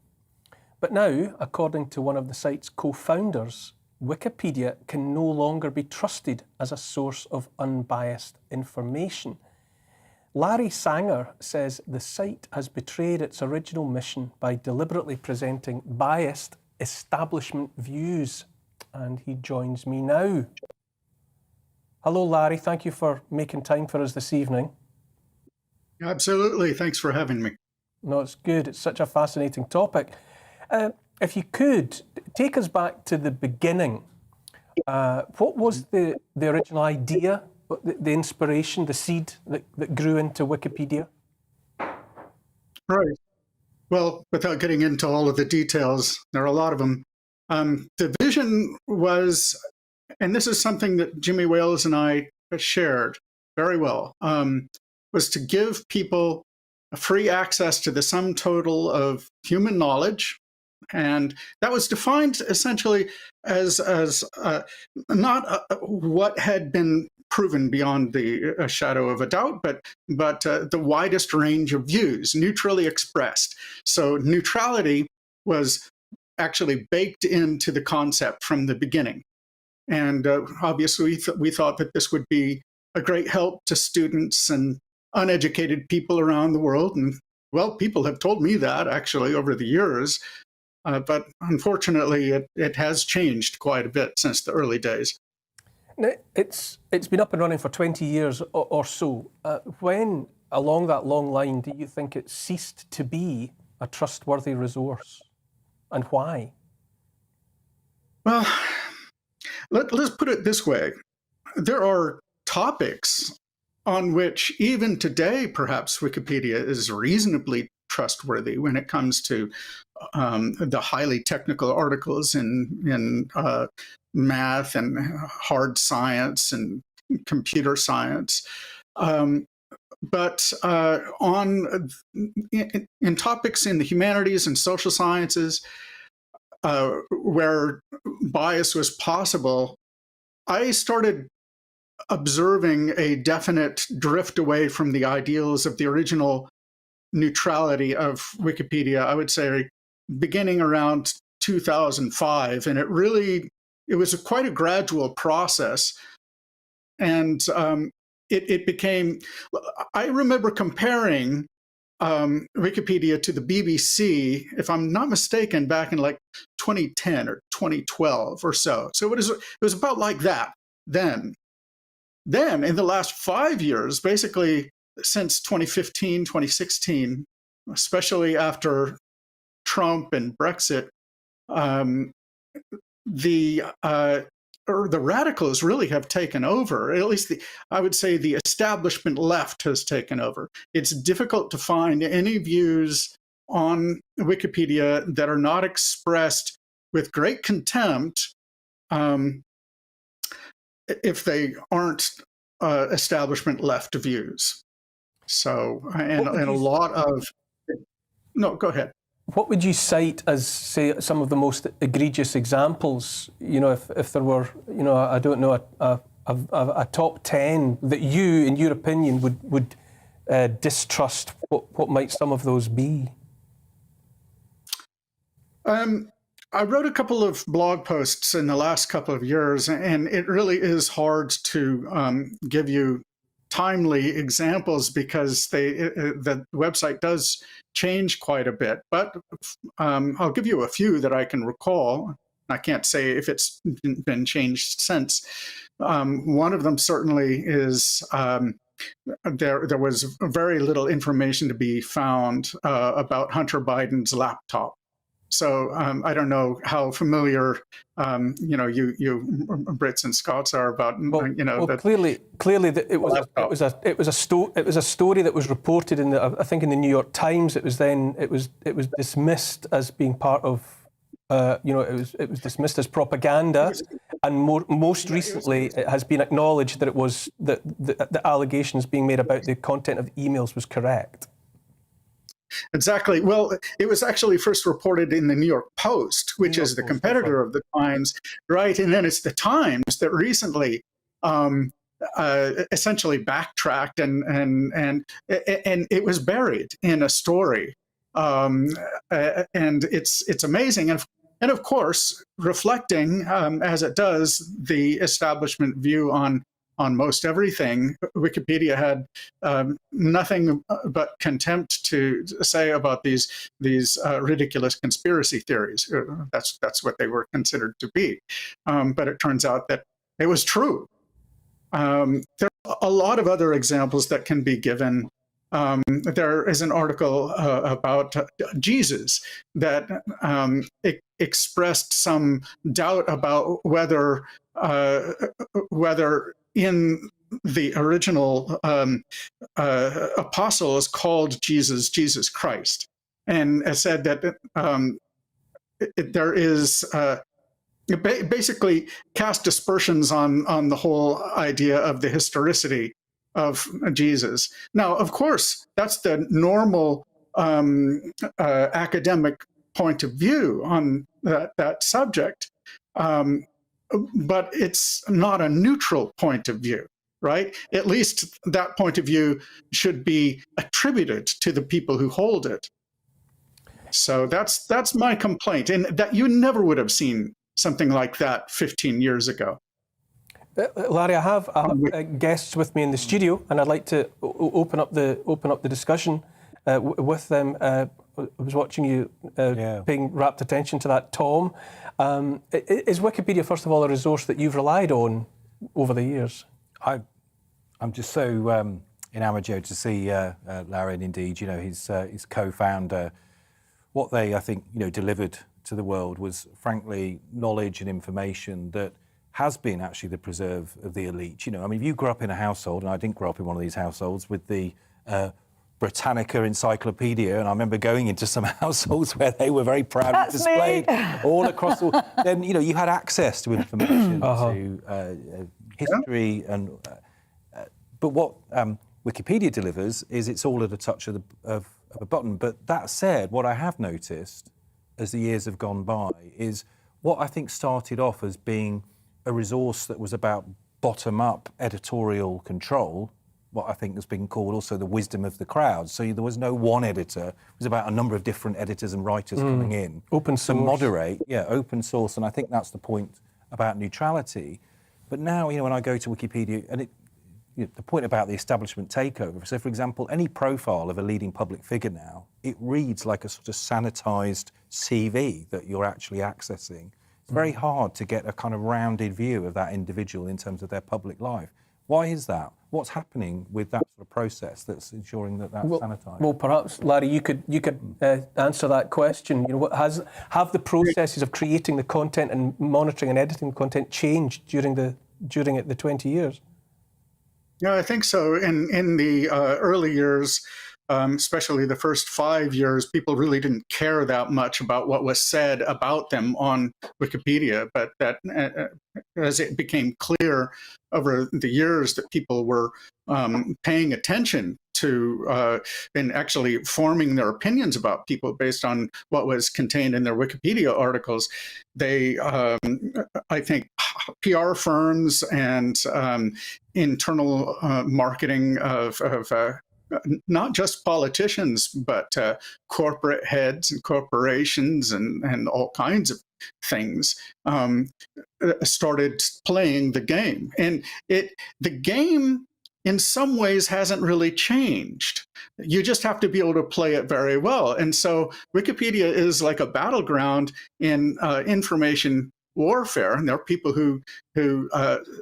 But now, according to one of the site's co-founders, Wikipedia can no longer be trusted as a source of unbiased information. Larry Sanger says the site has betrayed its original mission by deliberately presenting biased establishment views. And he joins me now. Hello, Larry. Thank you for making time for us this evening. Absolutely. Thanks for having me. No, it's good. It's such a fascinating topic. If you could, take us back to the beginning. What was the original idea, the inspiration, the seed that grew into Wikipedia? Right. Well, without getting into all of the details, there are a lot of them. The vision was, and this is something that Jimmy Wales and I shared very well, was to give people free access to the sum total of human knowledge. And that was defined essentially as not what had been proven beyond the shadow of a doubt, but the widest range of views, neutrally expressed. So neutrality was actually baked into the concept from the beginning. And obviously we thought that this would be a great help to students and uneducated people around the world. And well, people have told me that actually over the years. But unfortunately, it has changed quite a bit since the early days. Now, it's been up and running for 20 years or so. When, along that long line, do you think it ceased to be a trustworthy resource, and why? Well, let's put it this way. There are topics on which even today, perhaps Wikipedia is reasonably trustworthy when it comes to the highly technical articles in math and hard science and computer science. But in topics in the humanities and social sciences, where bias was possible, I started observing a definite drift away from the ideals of the original neutrality of Wikipedia, I would say beginning around 2005. And it was quite a gradual process. And it became, I remember comparing Wikipedia to the BBC, if I'm not mistaken, back in like 2010 or 2012 or so. So it was about like that then. Then in the last 5 years, basically since 2015, 2016, especially after Trump and Brexit, the radicals really have taken over. At least I would say the establishment left has taken over. It's difficult to find any views on Wikipedia that are not expressed with great contempt if they aren't establishment left views. So, and a lot of, no, go ahead. What would you cite as, say, some of the most egregious examples? You know, if there were, you know, I don't know, a top 10 that you, in your opinion, would distrust. What might some of those be? I wrote a couple of blog posts in the last couple of years, and it really is hard to give you timely examples because the website does change quite a bit. But I'll give you a few that I can recall. I can't say if it's been changed since. One of them certainly is there was very little information to be found about Hunter Biden's laptop. So I don't know how familiar you know you Brits and Scots are about clearly it was a story that was reported in I think in the New York Times. It was dismissed as being part of it was dismissed as propaganda, and most recently it has been acknowledged that it was that the allegations being made about the content of emails was correct. Exactly. Well, it was actually first reported in the New York Post, which is the competitor of the Times, right? And then it's the Times that recently essentially backtracked and it was buried in a story, and it's amazing. And of course, reflecting as it does the establishment view on most everything, Wikipedia had nothing but contempt to say about these ridiculous conspiracy theories. That's what they were considered to be. But it turns out that it was true. There are a lot of other examples that can be given. There is an article about Jesus that expressed some doubt about whether in the original apostles called Jesus Christ, and said that there is basically cast aspersions on the whole idea of the historicity of Jesus. Now, of course, that's the normal academic point of view on that subject, but it's not a neutral point of view, right? At least that point of view should be attributed to the people who hold it. So that's my complaint, and that you never would have seen something like that 15 years ago. Larry, I have guests with me in the studio, and I'd like to open up the discussion with them. I was watching you paying rapt attention to that, Tom. Is Wikipedia, first of all, a resource that you've relied on over the years? I'm just so enamoured, Joe, to see Larry, and indeed, his co-founder. What they, I think, delivered to the world was, frankly, knowledge and information that has been actually the preserve of the elite. If you grew up in a household, and I didn't grow up in one of these households, with the Britannica Encyclopedia, and I remember going into some households where they were very proudly displayed all across. Then you had access to information, to history, and but what Wikipedia delivers is it's all at a touch of a button. But that said, what I have noticed as the years have gone by is what I think started off as being a resource that was about bottom-up editorial control, what I think has been called also the wisdom of the crowd. So there was no one editor. It was about a number of different editors and writers coming in. Open source. To moderate, open source. And I think that's the point about neutrality. But now, when I go to Wikipedia, and the point about the establishment takeover, so for example, any profile of a leading public figure now, it reads like a sort of sanitized CV that you're actually accessing. It's very hard to get a kind of rounded view of that individual in terms of their public life. Why is that? What's happening with that sort of process that's ensuring that that's sanitized? Well, perhaps, Larry, you could answer that question. Have the processes of creating the content and monitoring and editing the content changed during the 20 years? Yeah, I think so. In the early years, especially the first 5 years, people really didn't care that much about what was said about them on Wikipedia. But that, as it became clear over the years that people were paying attention to and actually forming their opinions about people based on what was contained in their Wikipedia articles, they, I think, PR firms and internal marketing of not just politicians, but corporate heads and corporations and all kinds of things started playing the game. And the game in some ways hasn't really changed. You just have to be able to play it very well. And so Wikipedia is like a battleground in information warfare. And there are people who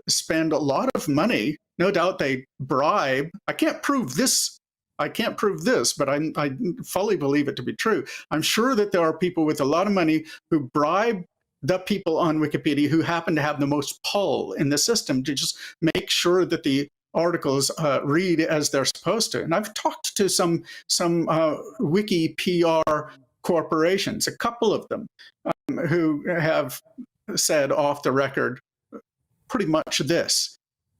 spend a lot of money. No doubt they bribe. I can't prove this, but I fully believe it to be true. I'm sure that there are people with a lot of money who bribe the people on Wikipedia who happen to have the most pull in the system to just make sure that the articles read as they're supposed to. And I've talked to some wiki PR corporations, a couple of them, who have said off the record pretty much this.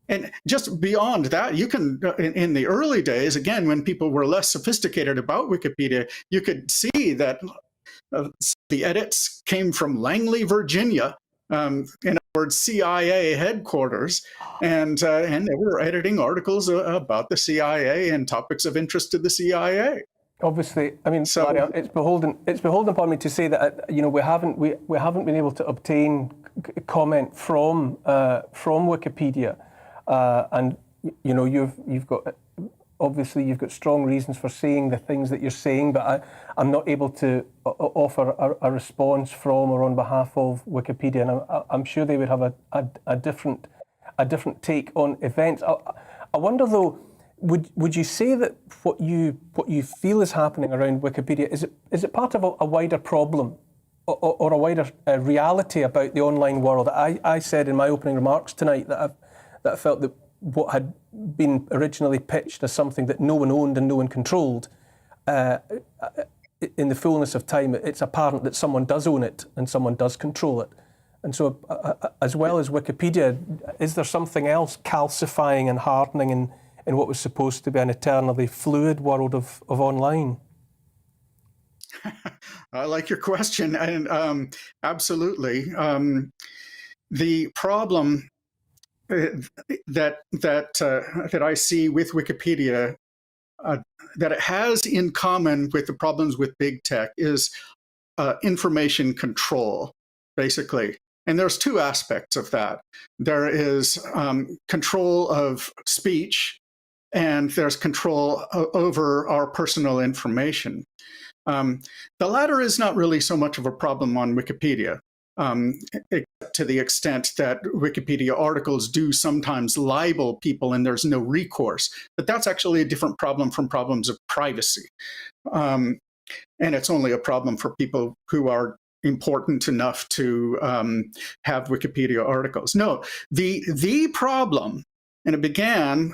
And just beyond that, you can, in the early days, again, when people were less sophisticated about Wikipedia, you could see that the edits came from Langley, Virginia, in other words, CIA headquarters, and they were editing articles about the CIA and topics of interest to the CIA. Obviously, I mean, so, Larry, it's beholden upon me to say that we haven't been able to obtain comment from Wikipedia, and you've got. Obviously, you've got strong reasons for saying the things that you're saying, but I'm not able to offer a response from or on behalf of Wikipedia, and I'm sure they would have a different take on events. I wonder, though, would you say that what you feel is happening around Wikipedia is it part of a wider problem or a wider reality about the online world? I said in my opening remarks tonight that I felt that what had been originally pitched as something that no one owned and no one controlled, in the fullness of time, it's apparent that someone does own it and someone does control it. And so, as well as Wikipedia, is there something else calcifying and hardening in what was supposed to be an eternally fluid world of online? I like your question, and absolutely. The problem that I see with Wikipedia, that it has in common with the problems with big tech, is information control, basically. And there's two aspects of that. There is control of speech, and there's control over our personal information. The latter is not really so much of a problem on Wikipedia, to the extent that Wikipedia articles do sometimes libel people and there's no recourse. But that's actually a different problem from problems of privacy. And it's only a problem for people who are important enough to have Wikipedia articles. No, the problem, and it began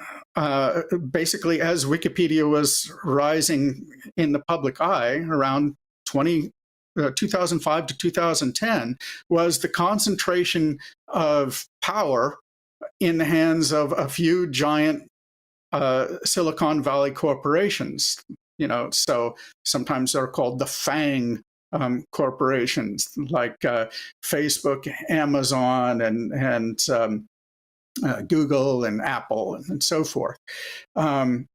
basically as Wikipedia was rising in the public eye around 2005 to 2010, was the concentration of power in the hands of a few giant Silicon Valley corporations. So sometimes they're called the FANG corporations, like Facebook, Amazon, and Google and Apple and so forth. The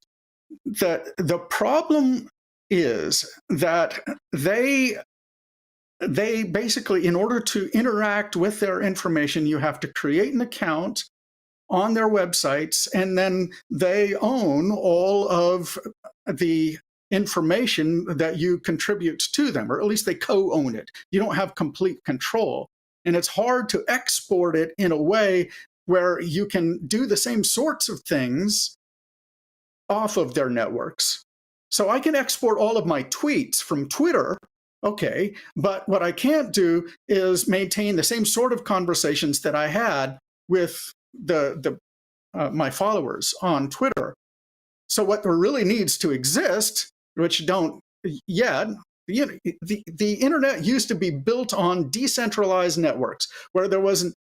problem is that they basically, in order to interact with their information, you have to create an account on their websites, and then they own all of the information that you contribute to them, or at least they co-own it. You don't have complete control. And it's hard to export it in a way where you can do the same sorts of things off of their networks. So I can export all of my tweets from Twitter, okay, but what I can't do is maintain the same sort of conversations that I had with my followers on Twitter. So what there really needs to exist, which don't yet, the internet used to be built on decentralized networks where there was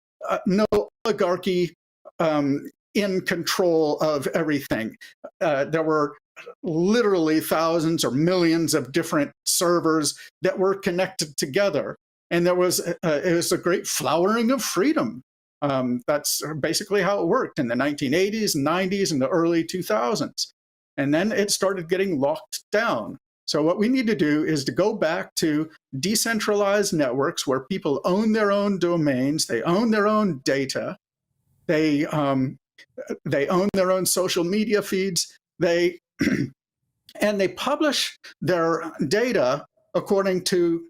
no oligarchy in control of everything. There were literally thousands or millions of different servers that were connected together. And it was a great flowering of freedom. That's basically how it worked in the 1980s, 90s, and the early 2000s. And then it started getting locked down. So what we need to do is to go back to decentralized networks where people own their own domains, they own their own data, they own their own social media feeds, and they publish their data according to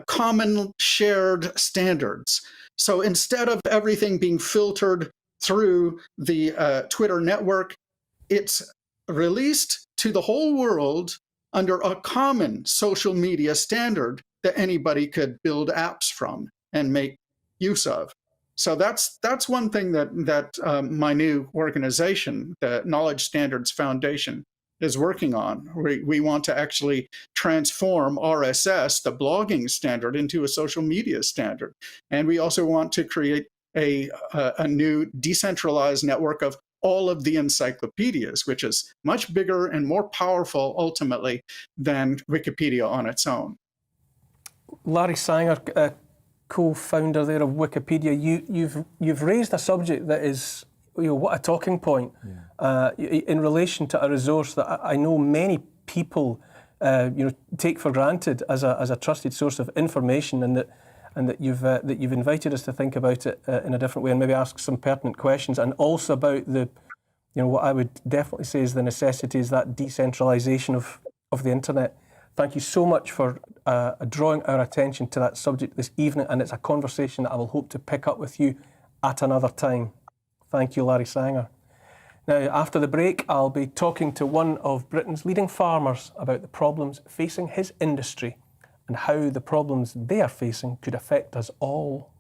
common shared standards. So instead of everything being filtered through the Twitter network, it's released to the whole world under a common social media standard that anybody could build apps from and make use of. So that's one thing that my new organization, the Knowledge Standards Foundation, is working on. We want to actually transform RSS, the blogging standard, into a social media standard. And we also want to create a new decentralized network of all of the encyclopedias, which is much bigger and more powerful ultimately than Wikipedia on its own. Larry Sanger, co-founder there of Wikipedia, you've raised a subject that is, what a talking point in relation to a resource that I know many people take for granted as a trusted source of information, and that you've invited us to think about it in a different way and maybe ask some pertinent questions, and also about what I would definitely say is the necessity is that decentralization of the internet. Thank you so much for drawing our attention to that subject this evening, and it's a conversation that I will hope to pick up with you at another time. Thank you, Larry Sanger. Now, after the break, I'll be talking to one of Britain's leading farmers about the problems facing his industry and how the problems they are facing could affect us all.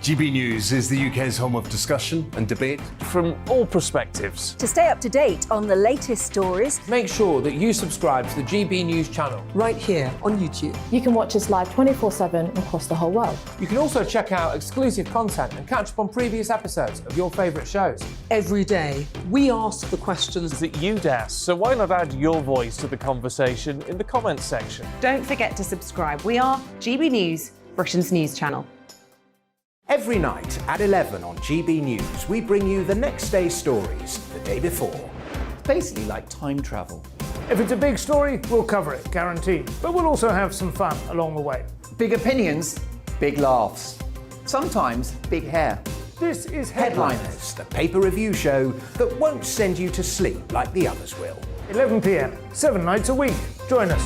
GB News is the UK's home of discussion and debate from all perspectives. To stay up to date on the latest stories, make sure that you subscribe to the GB News channel right here on YouTube. You can watch us live 24/7 across the whole world. You can also check out exclusive content and catch up on previous episodes of your favourite shows. Every day, we ask the questions that you'd ask, so why not add your voice to the conversation in the comments section? Don't forget to subscribe. We are GB News, Britain's news channel. Every night at 11 on GB News, we bring you the next day's stories the day before. It's basically like time travel. If it's a big story, we'll cover it, guaranteed. But we'll also have some fun along the way. Big opinions, big laughs. Sometimes big hair. This is Headliners, the paper review show that won't send you to sleep like the others will. 11 p.m, 7 nights a week. Join us.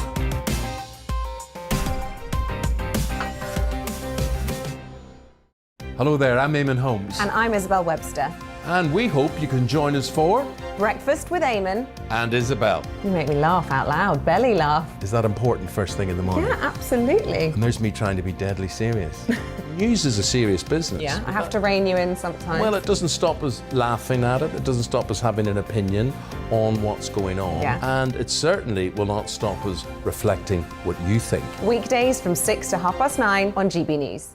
Hello there, I'm Eamon Holmes. And I'm Isabel Webster. And we hope you can join us for Breakfast with Eamon and Isabel. You make me laugh out loud, belly laugh. Is that important first thing in the morning? Yeah, absolutely. And there's me trying to be deadly serious. News is a serious business. Yeah, I have to rein you in sometimes. Well, it doesn't stop us laughing at it. It doesn't stop us having an opinion on what's going on. Yeah. And it certainly will not stop us reflecting what you think. Weekdays from 6 to 9:30 on GB News.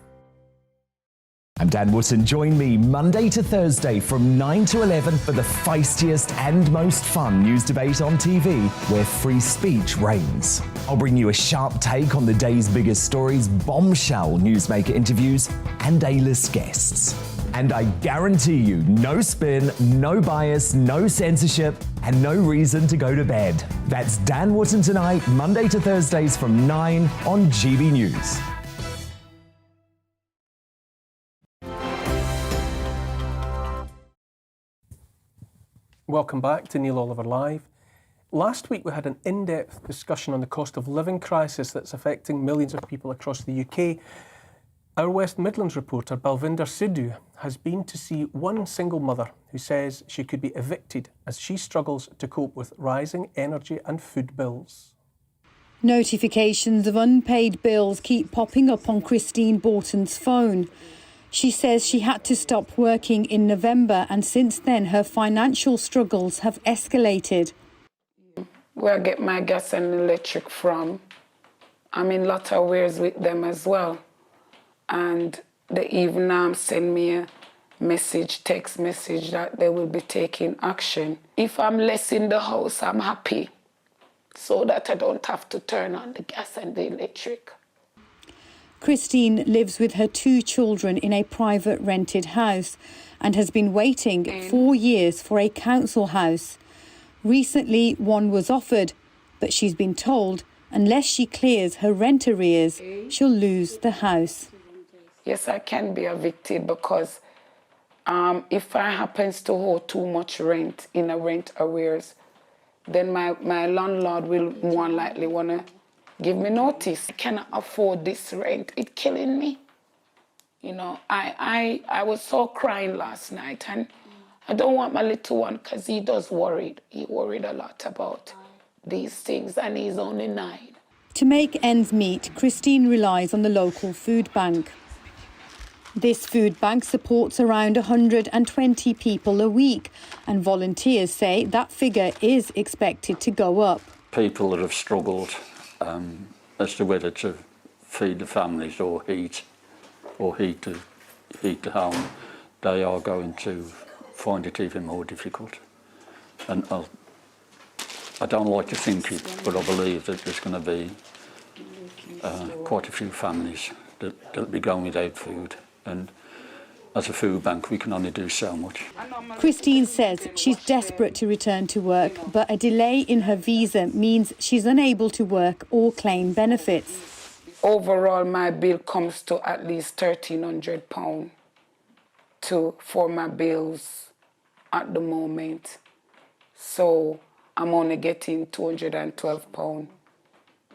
I'm Dan Wootton. Join me Monday to Thursday from 9 to 11 for the feistiest and most fun news debate on TV, where free speech reigns. I'll bring you a sharp take on the day's biggest stories, bombshell newsmaker interviews, and A-list guests. And I guarantee you, no spin, no bias, no censorship, and no reason to go to bed. That's Dan Wootton tonight, Monday to Thursdays from 9 on GB News. Welcome back to Neil Oliver Live. Last week we had an in-depth discussion on the cost of living crisis that's affecting millions of people across the UK. Our West Midlands reporter Balvinder Sidhu has been to see one single mother who says she could be evicted as she struggles to cope with rising energy and food bills. Notifications of unpaid bills keep popping up on Christine Borton's phone. She says she had to stop working in November, and since then her financial struggles have escalated. Where I get my gas and electric from, I'm in a lot of ways with them as well. And they even send me a message, text message, that they will be taking action. If I'm less in the house, I'm happy, so that I don't have to turn on the gas and the electric. Christine lives with her 2 children in a private rented house and has been waiting 4 years for a council house. Recently, one was offered, but she's been told unless she clears her rent arrears, she'll lose the house. Yes, I can be evicted because if I happens to owe too much rent in a rent arrears, then my landlord will more likely want to give me notice. I cannot afford this rent. It's killing me. You know, I was so crying last night, and I don't want my little one, because he does worried. He worried a lot about these things, and he's only 9. To make ends meet, Christine relies on the local food bank. This food bank supports around 120 people a week, and volunteers say that figure is expected to go up. People that have struggled as to whether to feed the families or heat the home, they are going to find it even more difficult. And I don't like to think it, but I believe that there's going to be quite a few families that'll be going without food. And as a food bank, we can only do so much. Christine says she's desperate to return to work, but a delay in her visa means she's unable to work or claim benefits. Overall, my bill comes to at least £1,300 for my bills at the moment. So I'm only getting £212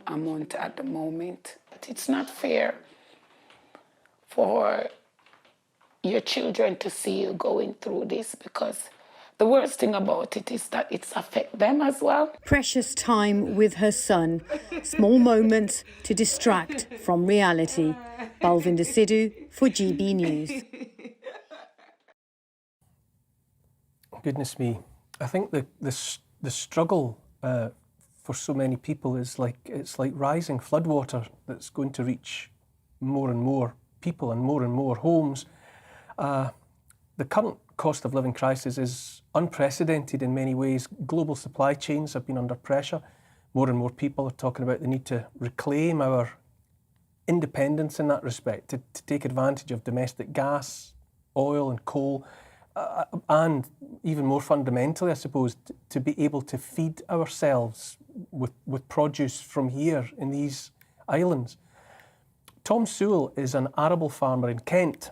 a month at the moment. It's not fair for your children to see you going through this, because the worst thing about it is that it's affect them as well. Precious time with her son, small moments to distract from reality. Balvinder Sidhu for GB News. Goodness me. I think the struggle for so many people is it's like rising floodwater that's going to reach more and more people and more homes. The current cost of living crisis is unprecedented in many ways. Global supply chains have been under pressure. More and more people are talking about the need to reclaim our independence in that respect, to take advantage of domestic gas, oil and coal, and even more fundamentally, I suppose, to be able to feed ourselves with produce from here in these islands. Tom Sewell is an arable farmer in Kent.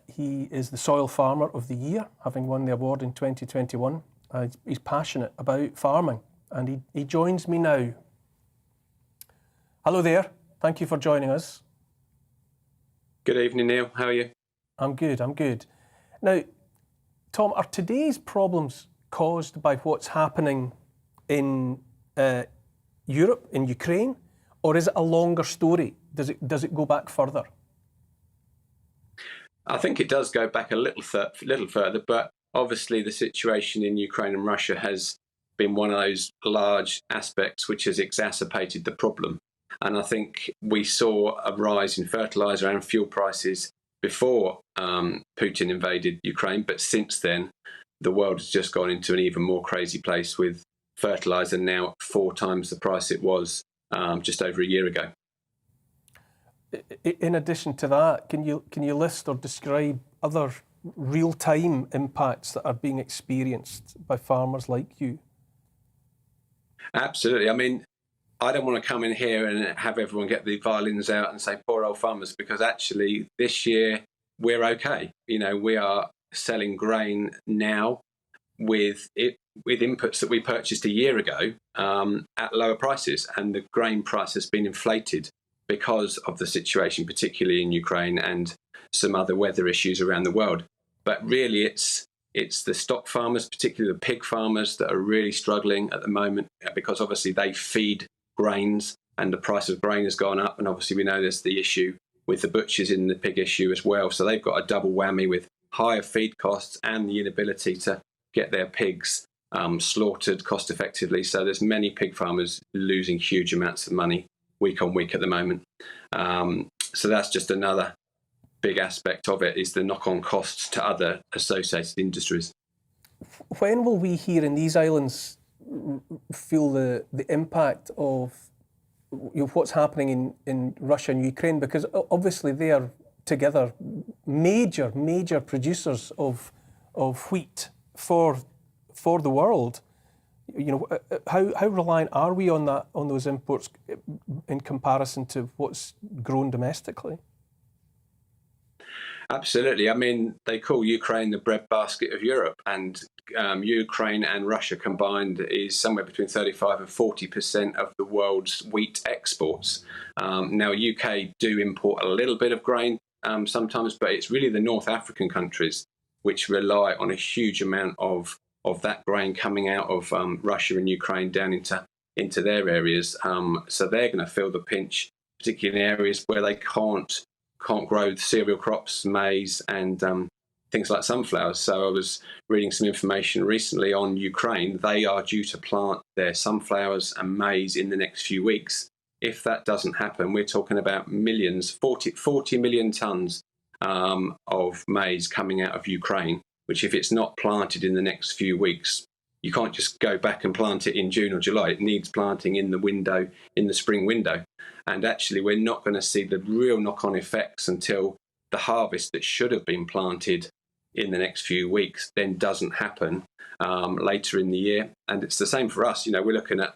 He is the Soil Farmer of the Year, having won the award in 2021. He's passionate about farming, and he joins me now. Hello there. Thank you for joining us. Good evening, Neil. How are you? I'm good. Now, Tom, are today's problems caused by what's happening in Europe, in Ukraine, or is it a longer story? Does it go back further? I think it does go back a little further, but obviously the situation in Ukraine and Russia has been one of those large aspects which has exacerbated the problem. And I think we saw a rise in fertiliser and fuel prices before Putin invaded Ukraine, but since then the world has just gone into an even more crazy place, with fertiliser now 4 times the price it was just over a year ago. In addition to that, can you list or describe other real-time impacts that are being experienced by farmers like you? Absolutely. I mean, I don't want to come in here and have everyone get the violins out and say poor old farmers, because actually this year we're okay. You know, we are selling grain now with inputs that we purchased a year ago at lower prices, and the grain price has been inflated because of the situation, particularly in Ukraine and some other weather issues around the world. But really it's the stock farmers, particularly the pig farmers, that are really struggling at the moment, because obviously they feed grains and the price of grain has gone up. And obviously we know there's the issue with the butchers in the pig issue as well. So they've got a double whammy with higher feed costs and the inability to get their pigs slaughtered cost effectively. So there's many pig farmers losing huge amounts of money week on week at the moment. So that's just another big aspect of it, is the knock-on costs to other associated industries. When will we here in these islands feel the impact of what's happening in Russia and Ukraine? Because obviously they are together major producers of wheat for the world. You know, how reliant are we on those imports in comparison to what's grown domestically? Absolutely. I mean, they call Ukraine the breadbasket of Europe, and Ukraine and Russia combined is somewhere between 35 and 40% of the world's wheat exports. Now, UK do import a little bit of grain sometimes, but it's really the North African countries which rely on a huge amount of that grain coming out of Russia and Ukraine down into their areas. So they're going to feel the pinch, particularly in areas where they can't grow cereal crops, maize and things like sunflowers. So I was reading some information recently on Ukraine. They are due to plant their sunflowers and maize in the next few weeks. If that doesn't happen, we're talking about millions, 40 million tonnes of maize coming out of Ukraine, which if it's not planted in the next few weeks, you can't just go back and plant it in June or July. It needs planting in the spring window. And actually, we're not going to see the real knock-on effects until the harvest that should have been planted in the next few weeks then doesn't happen later in the year. And it's the same for us. You know, we're looking at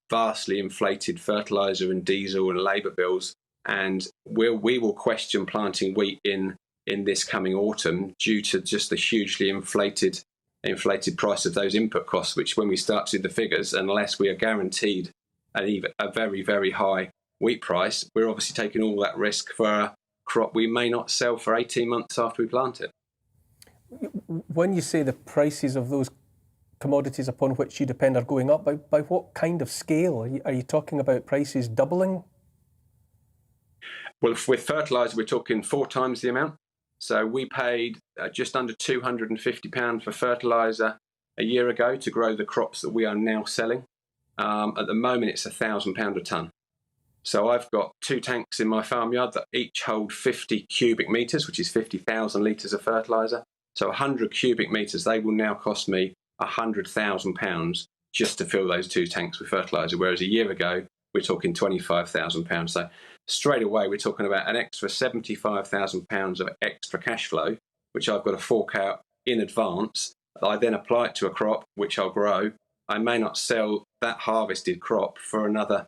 vastly inflated fertiliser and diesel and labour bills, and we will question planting wheat in this coming autumn due to just the hugely inflated price of those input costs, which when we start to do the figures, unless we are guaranteed a very, very high wheat price, we're obviously taking all that risk for a crop we may not sell for 18 months after we plant it. When you say the prices of those commodities upon which you depend are going up, by what kind of scale? Are you talking about prices doubling? Well, with fertiliser, we're talking 4 times the amount. So we paid just under £250 for fertiliser a year ago to grow the crops that we are now selling. At the moment, it's £1,000 a tonne. So I've got 2 tanks in my farmyard that each hold 50 cubic metres, which is 50,000 litres of fertiliser. So 100 cubic metres, they will now cost me £100,000 just to fill those 2 tanks with fertiliser, whereas a year ago, we're talking £25,000. So straight away, we're talking about an extra £75,000 of extra cash flow, which I've got to fork out in advance. I then apply it to a crop, which I'll grow. I may not sell that harvested crop for another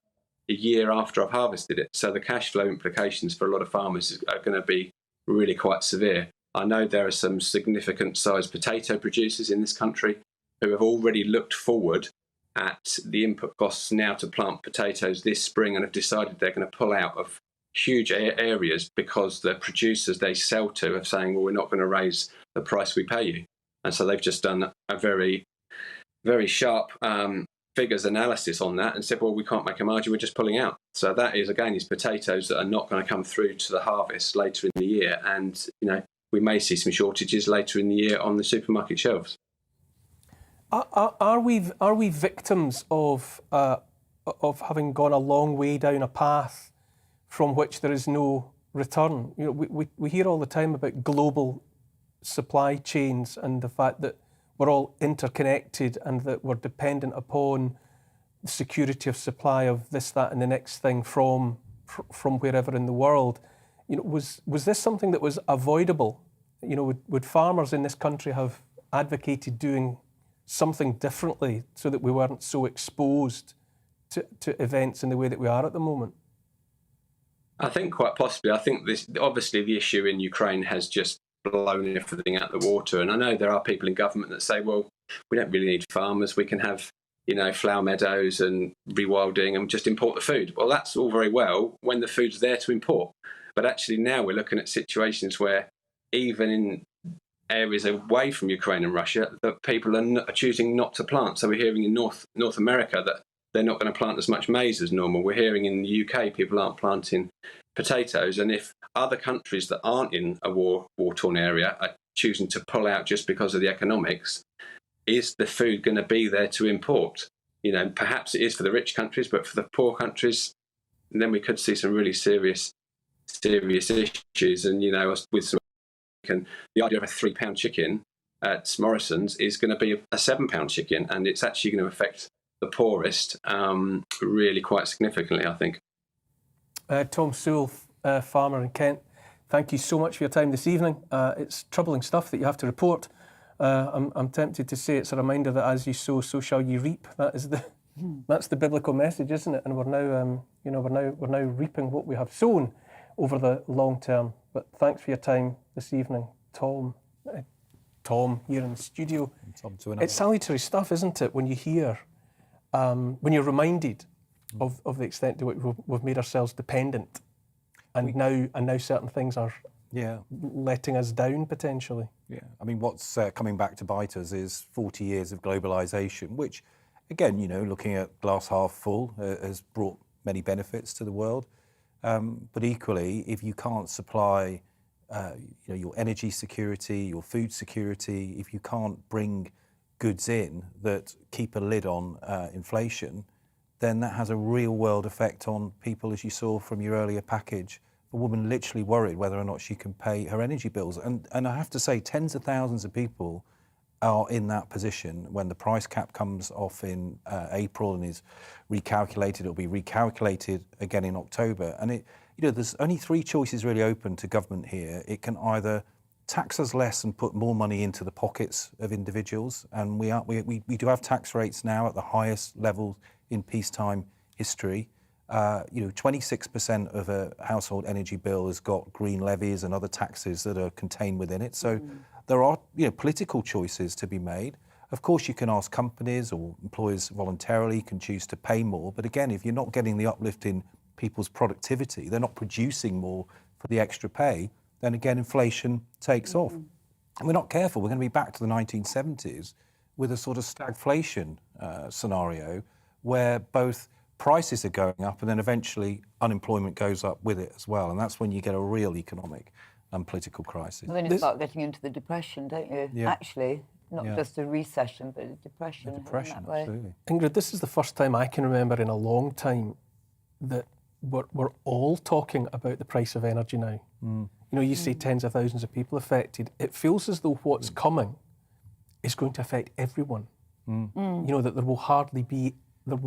a year after I've harvested it. So the cash flow implications for a lot of farmers are going to be really quite severe. I know there are some significant sized potato producers in this country who have already looked forward at the input costs now to plant potatoes this spring and have decided they're going to pull out of huge areas because the producers they sell to are saying, well, we're not going to raise the price we pay you. And so they've just done a very, very sharp figures analysis on that and said, well, we can't make a margin, we're just pulling out. So that is, again, is potatoes that are not going to come through to the harvest later in the year. And, you know, we may see some shortages later in the year on the supermarket shelves. Are we victims of having gone a long way down a path from which there is no return? You know, we hear all the time about global supply chains and the fact that we're all interconnected and that we're dependent upon the security of supply of this, that, and the next thing from wherever in the world. You know, was this something that was avoidable? You know, would farmers in this country have advocated doing something differently so that we weren't so exposed to events in the way that we are at the moment? I think quite possibly. I think this, obviously the issue in Ukraine has just blown everything out the water. And I know there are people in government that say, well, we don't really need farmers. We can have, you know, flower meadows and rewilding and just import the food. Well, that's all very well when the food's there to import. But actually now we're looking at situations where even in areas away from Ukraine and Russia, that people are choosing not to plant. So we're hearing in North America that they're not going to plant as much maize as normal. We're hearing in the UK people aren't planting potatoes. And if other countries that aren't in a war-torn area are choosing to pull out just because of the economics, is the food going to be there to import? You know, perhaps it is for the rich countries, but for the poor countries, then we could see some really serious issues. And, you know, with some, and the idea of a £3 chicken at Morrison's is going to be a £7 chicken, and it's actually going to affect the poorest really quite significantly, I think. Tom Sewell, farmer in Kent, thank you so much for your time this evening. It's troubling stuff that you have to report. I'm tempted to say it's a reminder that as you sow, so shall you reap. That's the biblical message, isn't it? And we're now, we're now reaping what we have sown over the long term. But thanks for your time this evening, Tom. Tom here in the studio. It's salutary stuff, isn't it? When you hear, when you're reminded of the extent to which we've made ourselves dependent, and now certain things are letting us down potentially. Yeah, I mean, what's coming back to bite us is 40 years of globalisation, which, again, you know, looking at glass half full, has brought many benefits to the world. But equally, if you can't supply, your energy security, your food security, if you can't bring goods in that keep a lid on inflation, then that has a real world effect on people, as you saw from your earlier package. A woman literally worried whether or not she can pay her energy bills. And I have to say, tens of thousands of people are in that position. When the price cap comes off in April and is recalculated, it'll be recalculated again in October. And there's only 3 choices really open to government here. It can either tax us less and put more money into the pockets of individuals, and we do have tax rates now at the highest level in peacetime history. 26% of a household energy bill has got green levies and other taxes that are contained within it. So there are political choices to be made. Of course, you can ask companies or employers voluntarily can choose to pay more. But again, if you're not getting the uplift in people's productivity, they're not producing more for the extra pay, then again, inflation takes off. And we're not careful, we're going to be back to the 1970s with a sort of stagflation scenario where both prices are going up, and then eventually unemployment goes up with it as well, and that's when you get a real economic and political crisis. Well, then you start getting into the depression, don't you? Yeah. Actually, not just a recession, but a depression. Depression, in that way. absolutely. Ingrid, this is the first time I can remember in a long time that we're all talking about the price of energy now. You know, you say tens of thousands of people affected. It feels as though what's coming is going to affect everyone. You know, that there will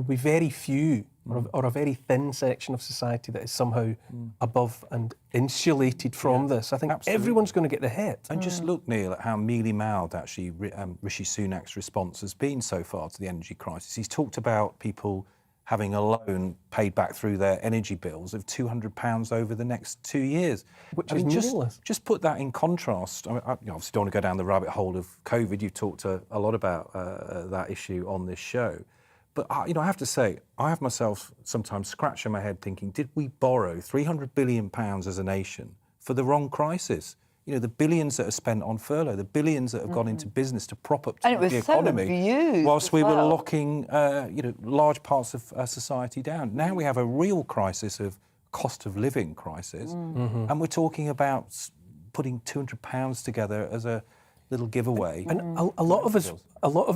be very few or a very thin section of society that is somehow above and insulated from this. I think everyone's going to get the hit. And just look, Neil, at how mealy-mouthed actually Rishi Sunak's response has been so far to the energy crisis. He's talked about people having a loan paid back through their energy bills of £200 over the next 2 years. Which is meaningless. Just put that in contrast. I mean, obviously don't want to go down the rabbit hole of COVID. You've talked a lot about that issue on this show. But, you know, I have to say, I have myself sometimes scratching my head thinking, did we borrow £300 billion as a nation for the wrong crisis? You know, the billions that are spent on furlough, the billions that have gone into business to prop up the economy, whilst we were locking, you know, large parts of society down. Now we have a real crisis of cost of living crisis, and we're talking about putting £200 together as a little giveaway. And a lot of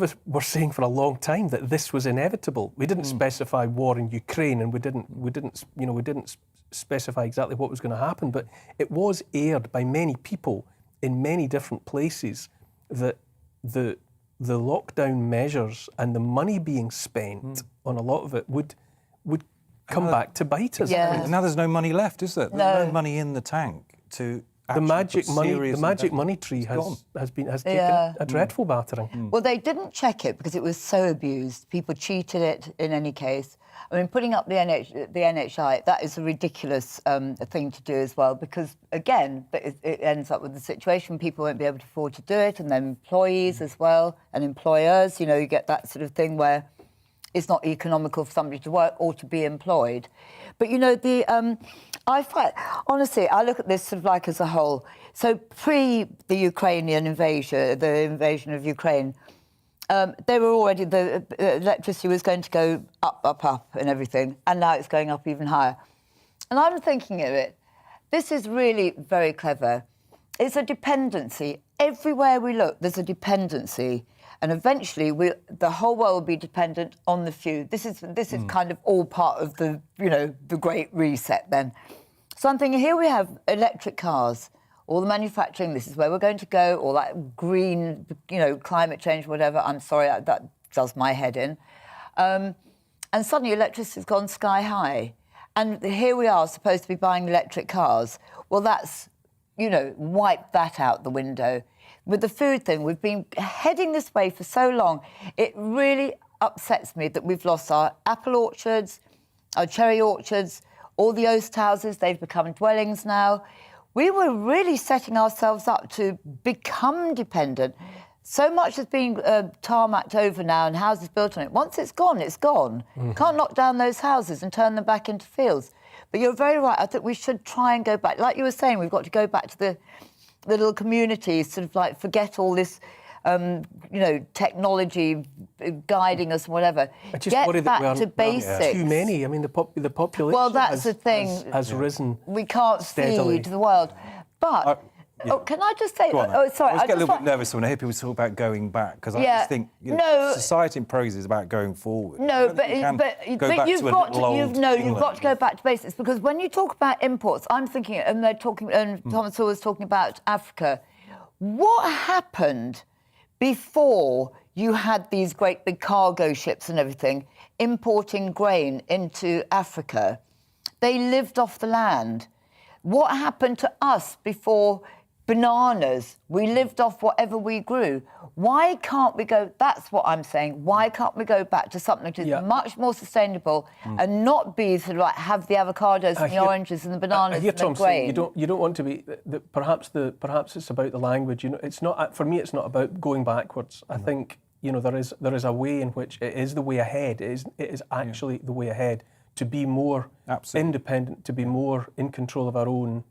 us were saying for a long time that this was inevitable. We didn't specify war in Ukraine, and we didn't specify exactly what was going to happen, but it was aired by many people in many different places that the lockdown measures and the money being spent on a lot of it would come back to bite us. Yeah. Now there's no money left, is there? There's no money in the tank to. The magic money tree has taken a dreadful battering. Well, they didn't check it because it was so abused. People cheated it in any case. I mean, putting up the NHI, that is a ridiculous thing to do as well, because, again, it ends up with the situation people won't be able to afford to do it, and then employees as well, and employers, you know, you get that sort of thing where it's not economical for somebody to work or to be employed. But, you know, I find, honestly, I look at this sort of like as a whole. So pre the Ukrainian invasion, the invasion of Ukraine, they were already, the electricity was going to go up and everything, and now it's going up even higher. And I'm thinking of it, this is really very clever. It's a dependency. Everywhere we look, there's a dependency. And eventually, the whole world will be dependent on the few. This is kind of all part of the, you know, the Great Reset then. So I'm thinking, here we have electric cars, all the manufacturing, this is where we're going to go, all that green, you know, climate change, whatever. I'm sorry, that does my head in. And suddenly electricity's gone sky high. And here we are supposed to be buying electric cars. Well, that's, you know, wipe that out the window. With the food thing, we've been heading this way for so long. It really upsets me that we've lost our apple orchards, our cherry orchards, all the oast houses, they've become dwellings now. We were really setting ourselves up to become dependent. So much is being tarmacked over now and houses built on it. Once it's gone, it's gone. Can't knock down those houses and turn them back into fields. But you're very right. I think we should try and go back. Like you were saying, we've got to go back to the little communities, sort of like forget all this, you know, technology guiding us, whatever. Get back to basics. Too many. I mean, the population. Well, that's the thing. Has risen. We can't steadily feed the world, but. Yeah. Oh, can I just say? Oh, sorry. I always get a little bit nervous when I hear people talk about going back, because I just think, you know, society in progress is about going forward. No, but you've got to go back to basics, because when you talk about imports, I'm thinking, and they're talking, and Thomas Hall was talking about Africa. What happened before you had these great big cargo ships and everything importing grain into Africa? They lived off the land. What happened to us before? Bananas, we lived off whatever we grew. Why can't we go, that's what I'm saying, why can't we go back to something that is much more sustainable and not be sort of like have the avocados and the oranges and the bananas and the grain? You don't want to be, perhaps it's about the language, you know, it's not, for me it's not about going backwards. I think, you know, there is a way in which it is the way ahead, it is actually the way ahead to be more independent, to be more in control of our own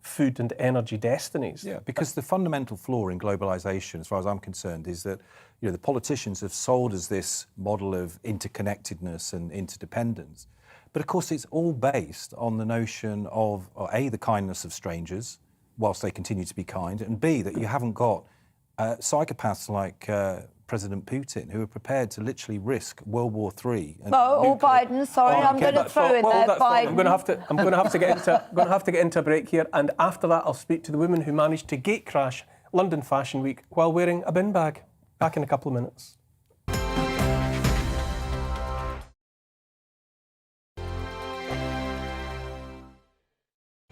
food and energy destinies. Yeah, because the fundamental flaw in globalisation, as far as I'm concerned, is that the politicians have sold us this model of interconnectedness and interdependence. But of course, it's all based on the notion of, A, the kindness of strangers, whilst they continue to be kind, and B, that you haven't got psychopaths like President Putin, who are prepared to literally risk World War III. Or Biden. Sorry, I'm going to throw in there Biden. I'm going to have to get into a break here, and after that, I'll speak to the woman who managed to gatecrash London Fashion Week while wearing a bin bag. Back in a couple of minutes.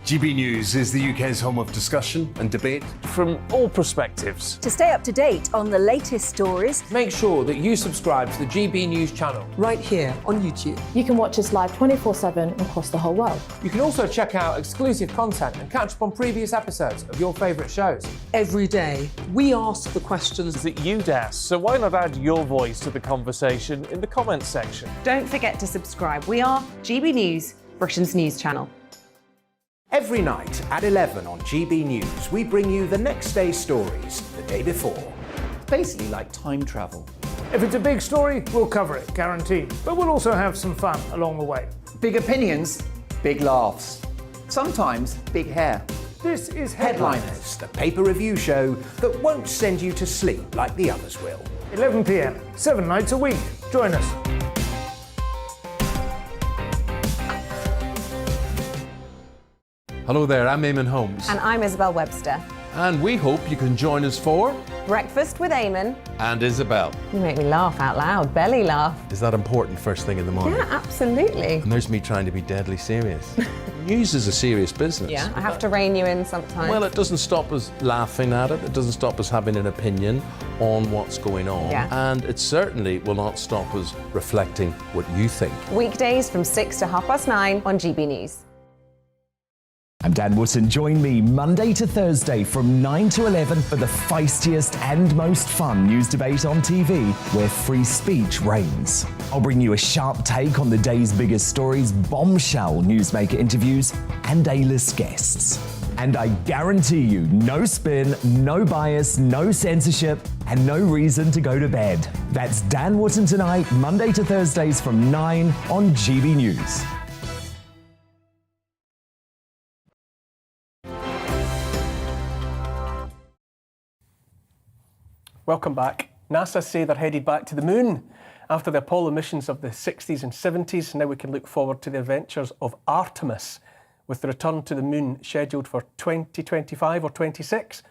GB News is the UK's home of discussion and debate from all perspectives. To stay up to date on the latest stories, make sure that you subscribe to the GB News channel right here on YouTube. You can watch us live 24/7 across the whole world. You can also check out exclusive content and catch up on previous episodes of your favourite shows. Every day, we ask the questions that you'd ask, so why not add your voice to the conversation in the comments section? Don't forget to subscribe. We are GB News, Britain's news channel. Every night at 11 on GB News, we bring you the next day's stories the day before. It's basically like time travel. If it's a big story, we'll cover it, guaranteed. But we'll also have some fun along the way. Big opinions, big laughs. Sometimes big hair. This is Headliners, the paper review show that won't send you to sleep like the others will. 11 p.m, 7 nights a week. Join us. Hello there, I'm Eamon Holmes. And I'm Isabel Webster. And we hope you can join us for Breakfast with Eamon and Isabel. You make me laugh out loud, belly laugh. Is that important first thing in the morning? Yeah, absolutely. And there's me trying to be deadly serious. News is a serious business. Yeah, I have to rein you in sometimes. Well, it doesn't stop us laughing at it. It doesn't stop us having an opinion on what's going on. Yeah. And it certainly will not stop us reflecting what you think. Weekdays from 6 to 9:30 on GB News. I'm Dan Wootton. Join me Monday to Thursday from 9 to 11 for the feistiest and most fun news debate on TV, where free speech reigns. I'll bring you a sharp take on the day's biggest stories, bombshell newsmaker interviews, and A-list guests. And I guarantee you, no spin, no bias, no censorship, and no reason to go to bed. That's Dan Wootton Tonight, Monday to Thursdays from 9 on GB News. Welcome back. NASA say they're headed back to the moon after the Apollo missions of the 60s and 70s. Now we can look forward to the adventures of Artemis, with the return to the moon scheduled for 2025 or 26.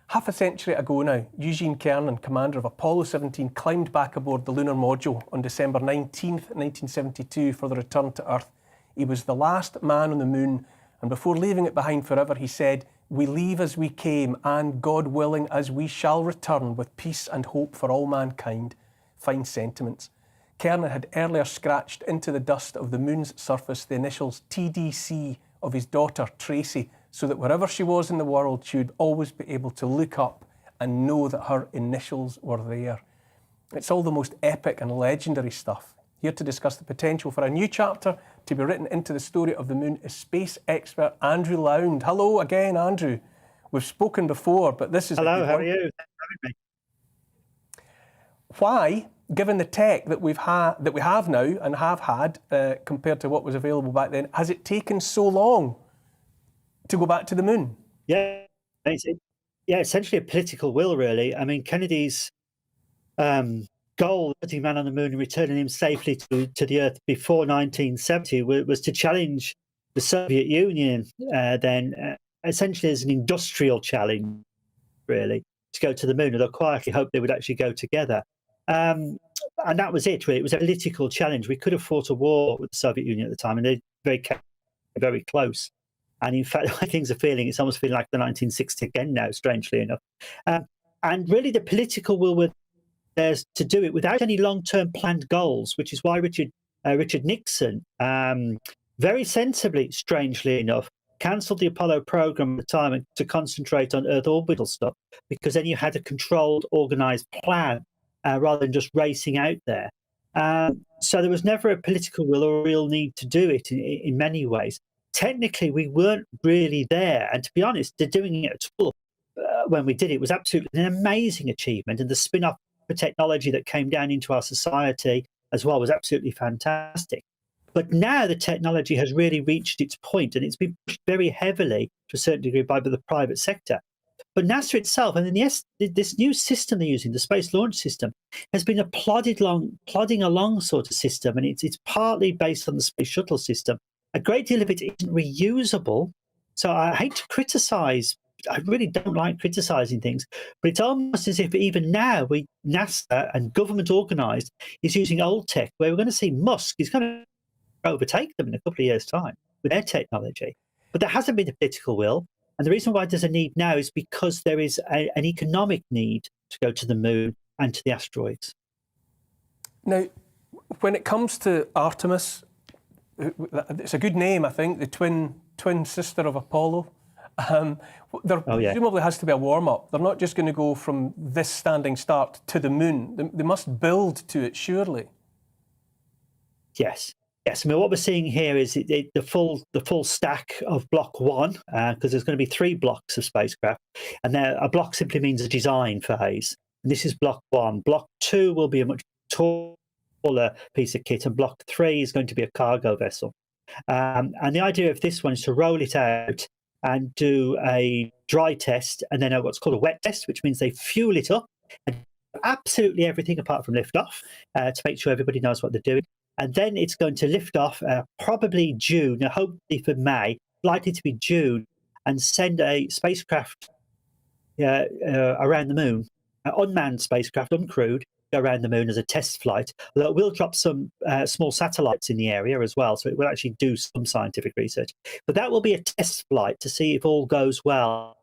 Half a century ago now, Eugene Cernan, commander of Apollo 17, climbed back aboard the lunar module on December 19th, 1972 for the return to Earth. He was the last man on the moon, and before leaving it behind forever, he said, "We leave as we came, and God willing, as we shall return with peace and hope for all mankind." Fine sentiments. Cernan had earlier scratched into the dust of the moon's surface the initials TDC of his daughter Tracy, so that wherever she was in the world, she would always be able to look up and know that her initials were there. It's all the most epic and legendary stuff. Here to discuss the potential for a new chapter to be written into the story of the moon is space expert Andrew Lound. Hello again, Andrew. We've spoken before, but this is... Hello, how are you? Thanks for having me. Why, given the tech that we have now and have had compared to what was available back then, has it taken so long to go back to the moon? Yeah, essentially a political will, really. I mean, Kennedy's goal of putting man on the moon and returning him safely to the Earth before 1970 was to challenge the Soviet Union then, essentially as an industrial challenge, really, to go to the moon, although quietly hoped they would actually go together. And that was it, really. It was a political challenge. We could have fought a war with the Soviet Union at the time, and they came very close. And in fact, things are feeling, it's almost feeling like the 1960s again now, strangely enough. And really the political will was there to do it without any long-term planned goals, which is why Richard Nixon, very sensibly, strangely enough, cancelled the Apollo program at the time to concentrate on Earth orbital stuff, because then you had a controlled, organised plan rather than just racing out there. So there was never a political will or real need to do it in many ways. Technically, we weren't really there. And to be honest, they're doing it at all. When we did it was absolutely an amazing achievement. And the spin-off for technology that came down into our society as well was absolutely fantastic. But now the technology has really reached its point, and it's been pushed very heavily to a certain degree by the private sector. But NASA itself, and then yes, this new system they're using, the Space Launch System, has been a plodding along sort of system, and it's partly based on the Space Shuttle system. A great deal of it isn't reusable, so I hate to criticise. I really don't like criticising things, but it's almost as if even now NASA and government organised is using old tech, where we're going to see Musk is going to overtake them in a couple of years' time with their technology. But there hasn't been a political will. And the reason why there's a need now is because there is an economic need to go to the moon and to the asteroids. Now, when it comes to Artemis, it's a good name, I think, the twin sister of Apollo. There presumably has to be a warm-up. They're not just going to go from this standing start to the moon. They must build to it, surely. Yes. Yes, I mean, what we're seeing here is the full stack of Block 1, because there's going to be 3 blocks of spacecraft, and a block simply means a design phase. And this is Block 1. Block 2 will be a much taller piece of kit, and Block 3 is going to be a cargo vessel. And the idea of this one is to roll it out and do a dry test, and then what's called a wet test, which means they fuel it up and do absolutely everything apart from liftoff to make sure everybody knows what they're doing. And then it's going to lift off probably June, hopefully for May, likely to be June, and send a spacecraft around the moon, unmanned spacecraft, uncrewed, go around the moon as a test flight. Although it will drop some small satellites in the area as well, so it will actually do some scientific research. But that will be a test flight to see if all goes well.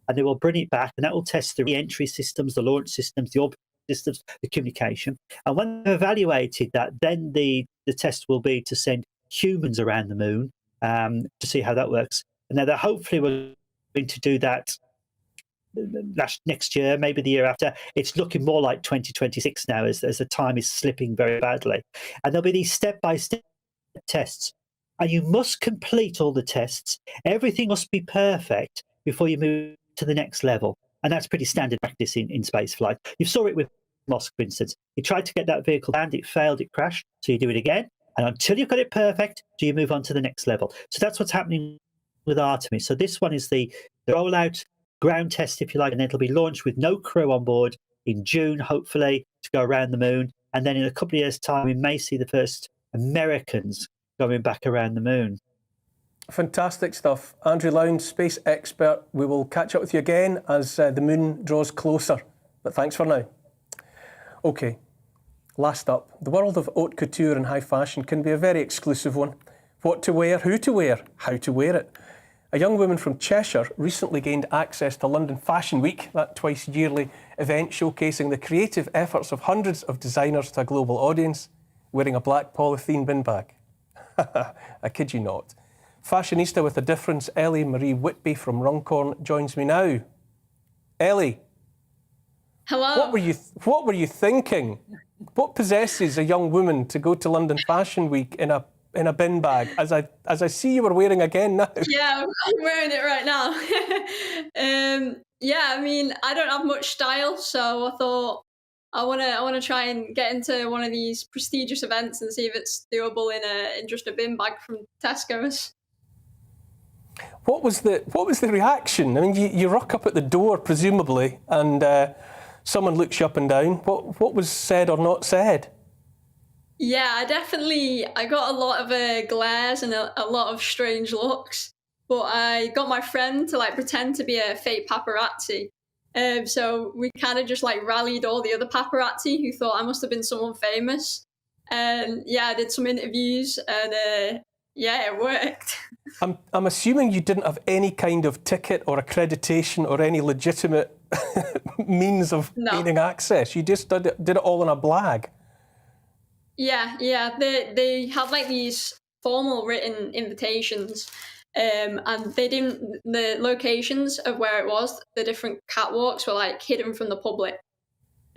And they will bring it back, and that will test the re-entry systems, the launch systems, the orbit systems, the communication. And when they've evaluated that, then the test will be to send humans around the moon to see how that works. And now they're hopefully we're going to do that next year, maybe the year after. It's looking more like 2026 now as the time is slipping very badly. And there'll be these step-by-step tests. And you must complete all the tests. Everything must be perfect before you move to the next level. And that's pretty standard practice in space flight. You saw it with Musk, for instance. He tried to get that vehicle down, it failed, it crashed. So you do it again. And until you've got it perfect, do you move on to the next level. So that's what's happening with Artemis. So this one is the rollout ground test, if you like, and it'll be launched with no crew on board in June, hopefully, to go around the moon. And then in a couple of years' time, we may see the first Americans going back around the moon. Fantastic stuff. Andrew Lowndes, space expert. We will catch up with you again as the moon draws closer. But thanks for now. OK, last up, the world of haute couture and high fashion can be a very exclusive one. What to wear, who to wear, how to wear it. A young woman from Cheshire recently gained access to London Fashion Week, that twice-yearly event showcasing the creative efforts of hundreds of designers to a global audience, wearing a black polythene bin bag. I kid you not. Fashionista with a difference, Ellie Marie Whitby from Runcorn joins me now. Ellie. Hello. What were you thinking? What possesses a young woman to go to London Fashion Week in a bin bag? As I see you were wearing again now. Yeah, I'm wearing it right now. Yeah, I mean, I don't have much style, so I thought I wanna try and get into one of these prestigious events and see if it's doable in just a bin bag from Tesco's. What was the reaction? I mean, you rock up at the door, presumably, and someone looks you up and down. What was said or not said? Yeah, I got a lot of glares and a lot of strange looks, but I got my friend to pretend to be a fake paparazzi. So we kind of just rallied all the other paparazzi who thought I must have been someone famous. And yeah, I did some interviews and yeah, it worked. I'm assuming you didn't have any kind of ticket or accreditation or any legitimate means of gaining access. You just did it all in a blag. Yeah. They had these formal written invitations, and the locations of where it was, the different catwalks were hidden from the public.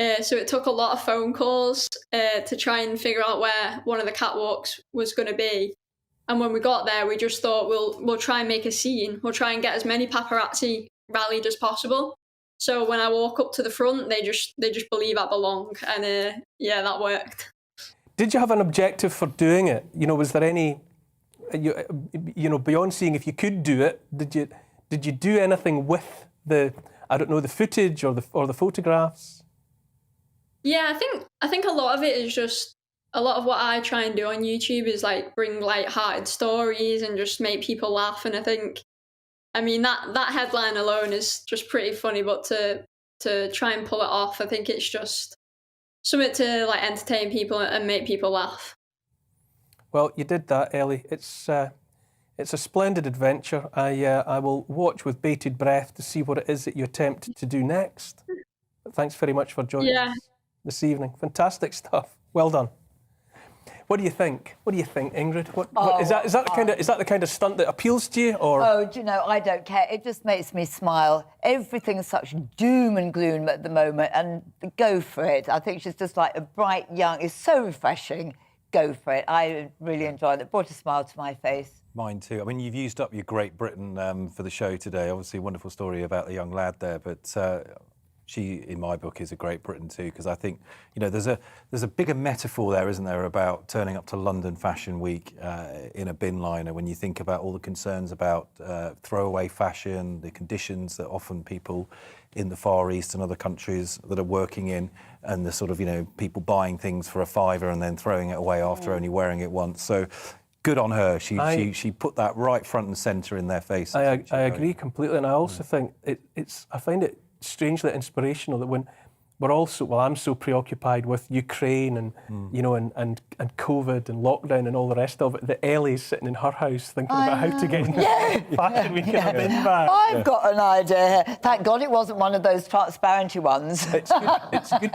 So it took a lot of phone calls to try and figure out where one of the catwalks was going to be. And when we got there, we just thought we'll try and make a scene. We'll try and get as many paparazzi rallied as possible. So when I walk up to the front, they just believe I belong, and yeah, that worked. Did you have an objective for doing it? You know, was there any, you know, beyond seeing if you could do it, did you do anything with the, I don't know, the footage or the photographs? Yeah, I think a lot of it is just, a lot of what I try and do on YouTube is like bring light-hearted stories and just make people laugh. And I think, I mean, that headline alone is just pretty funny, but to try and pull it off, I think it's just something to like entertain people and make people laugh. Well, you did that, Ellie. It's a splendid adventure. I will watch with bated breath to see what it is that you attempt to do next. But thanks very much for joining us this evening. Fantastic stuff. Well done. What do you think? What do you think, Ingrid? Is that the kind of stunt that appeals to you, or? Oh, do you know, I don't care. It just makes me smile. Everything's such doom and gloom at the moment, and go for it. I think she's just like a bright young. It's so refreshing. Go for it. I really enjoyed it. Brought a smile to my face. Mine too. I mean, you've used up your Great Britain for the show today. Obviously, a wonderful story about the young lad there, but she, in my book, is a Great Britain too, because I think, you know, there's a bigger metaphor there, isn't there, about turning up to London Fashion Week in a bin liner, when you think about all the concerns about throwaway fashion, the conditions that often people in the Far East and other countries that are working in, and the sort of, you know, people buying things for a £5 and then throwing it away after only wearing it once. So good on her. She put that right front and centre in their face. I agree completely, and I also think I find it strangely inspirational that when we're also, well, I'm so preoccupied with Ukraine and you know, and COVID and lockdown and all the rest of it, that Ellie's sitting in her house thinking about how to get in Fashion Week in a bin bag. I've got an idea. Thank God it wasn't one of those transparency ones. It's good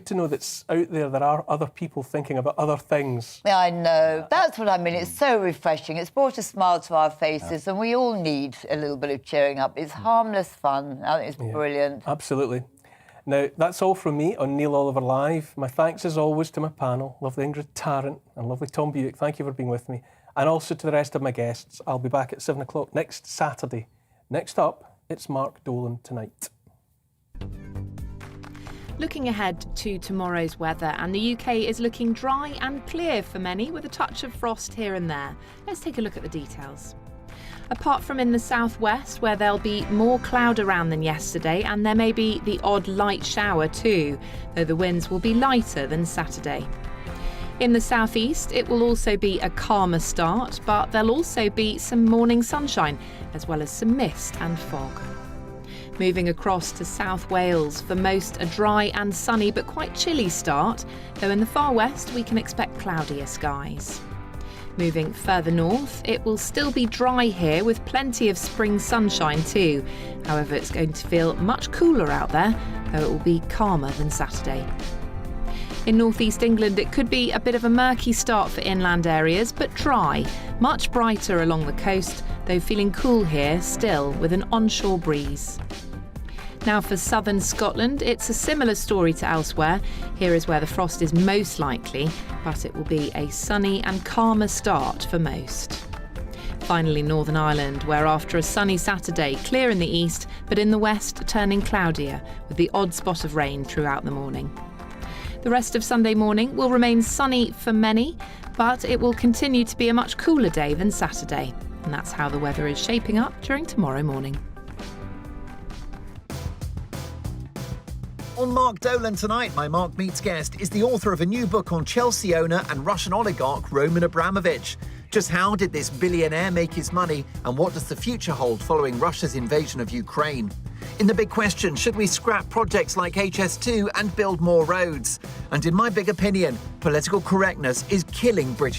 to know that out there are other people thinking about other things. Yeah, I know. That's what I mean. It's so refreshing. It's brought a smile to our faces, and we all need a little bit of cheering up. It's harmless fun. I think it's brilliant. Absolutely. Now, that's all from me on Neil Oliver Live. My thanks, as always, to my panel, lovely Ingrid Tarrant and lovely Tom Buick. Thank you for being with me. And also to the rest of my guests. I'll be back at 7 o'clock next Saturday. Next up, it's Mark Dolan Tonight. Looking ahead to tomorrow's weather, and the UK is looking dry and clear for many, with a touch of frost here and there. Let's take a look at the details. Apart from in the southwest, where there'll be more cloud around than yesterday, and there may be the odd light shower too, though the winds will be lighter than Saturday. In the southeast, it will also be a calmer start, but there'll also be some morning sunshine, as well as some mist and fog. Moving across to South Wales, for most a dry and sunny but quite chilly start, though in the far west we can expect cloudier skies. Moving further north, it will still be dry here with plenty of spring sunshine too. However, it's going to feel much cooler out there, though it will be calmer than Saturday. In northeast England, it could be a bit of a murky start for inland areas, but dry, much brighter along the coast, though feeling cool here still with an onshore breeze. Now for southern Scotland, it's a similar story to elsewhere. Here is where the frost is most likely, but it will be a sunny and calmer start for most. Finally, Northern Ireland, where after a sunny Saturday, clear in the east, but in the west turning cloudier, with the odd spot of rain throughout the morning. The rest of Sunday morning will remain sunny for many, but it will continue to be a much cooler day than Saturday. And that's how the weather is shaping up during tomorrow morning. On Mark Dolan Tonight, my Mark Meets guest is the author of a new book on Chelsea owner and Russian oligarch Roman Abramovich. Just how did this billionaire make his money, and what does the future hold following Russia's invasion of Ukraine? In The Big Question, should we scrap projects like HS2 and build more roads? And in my big opinion, political correctness is killing British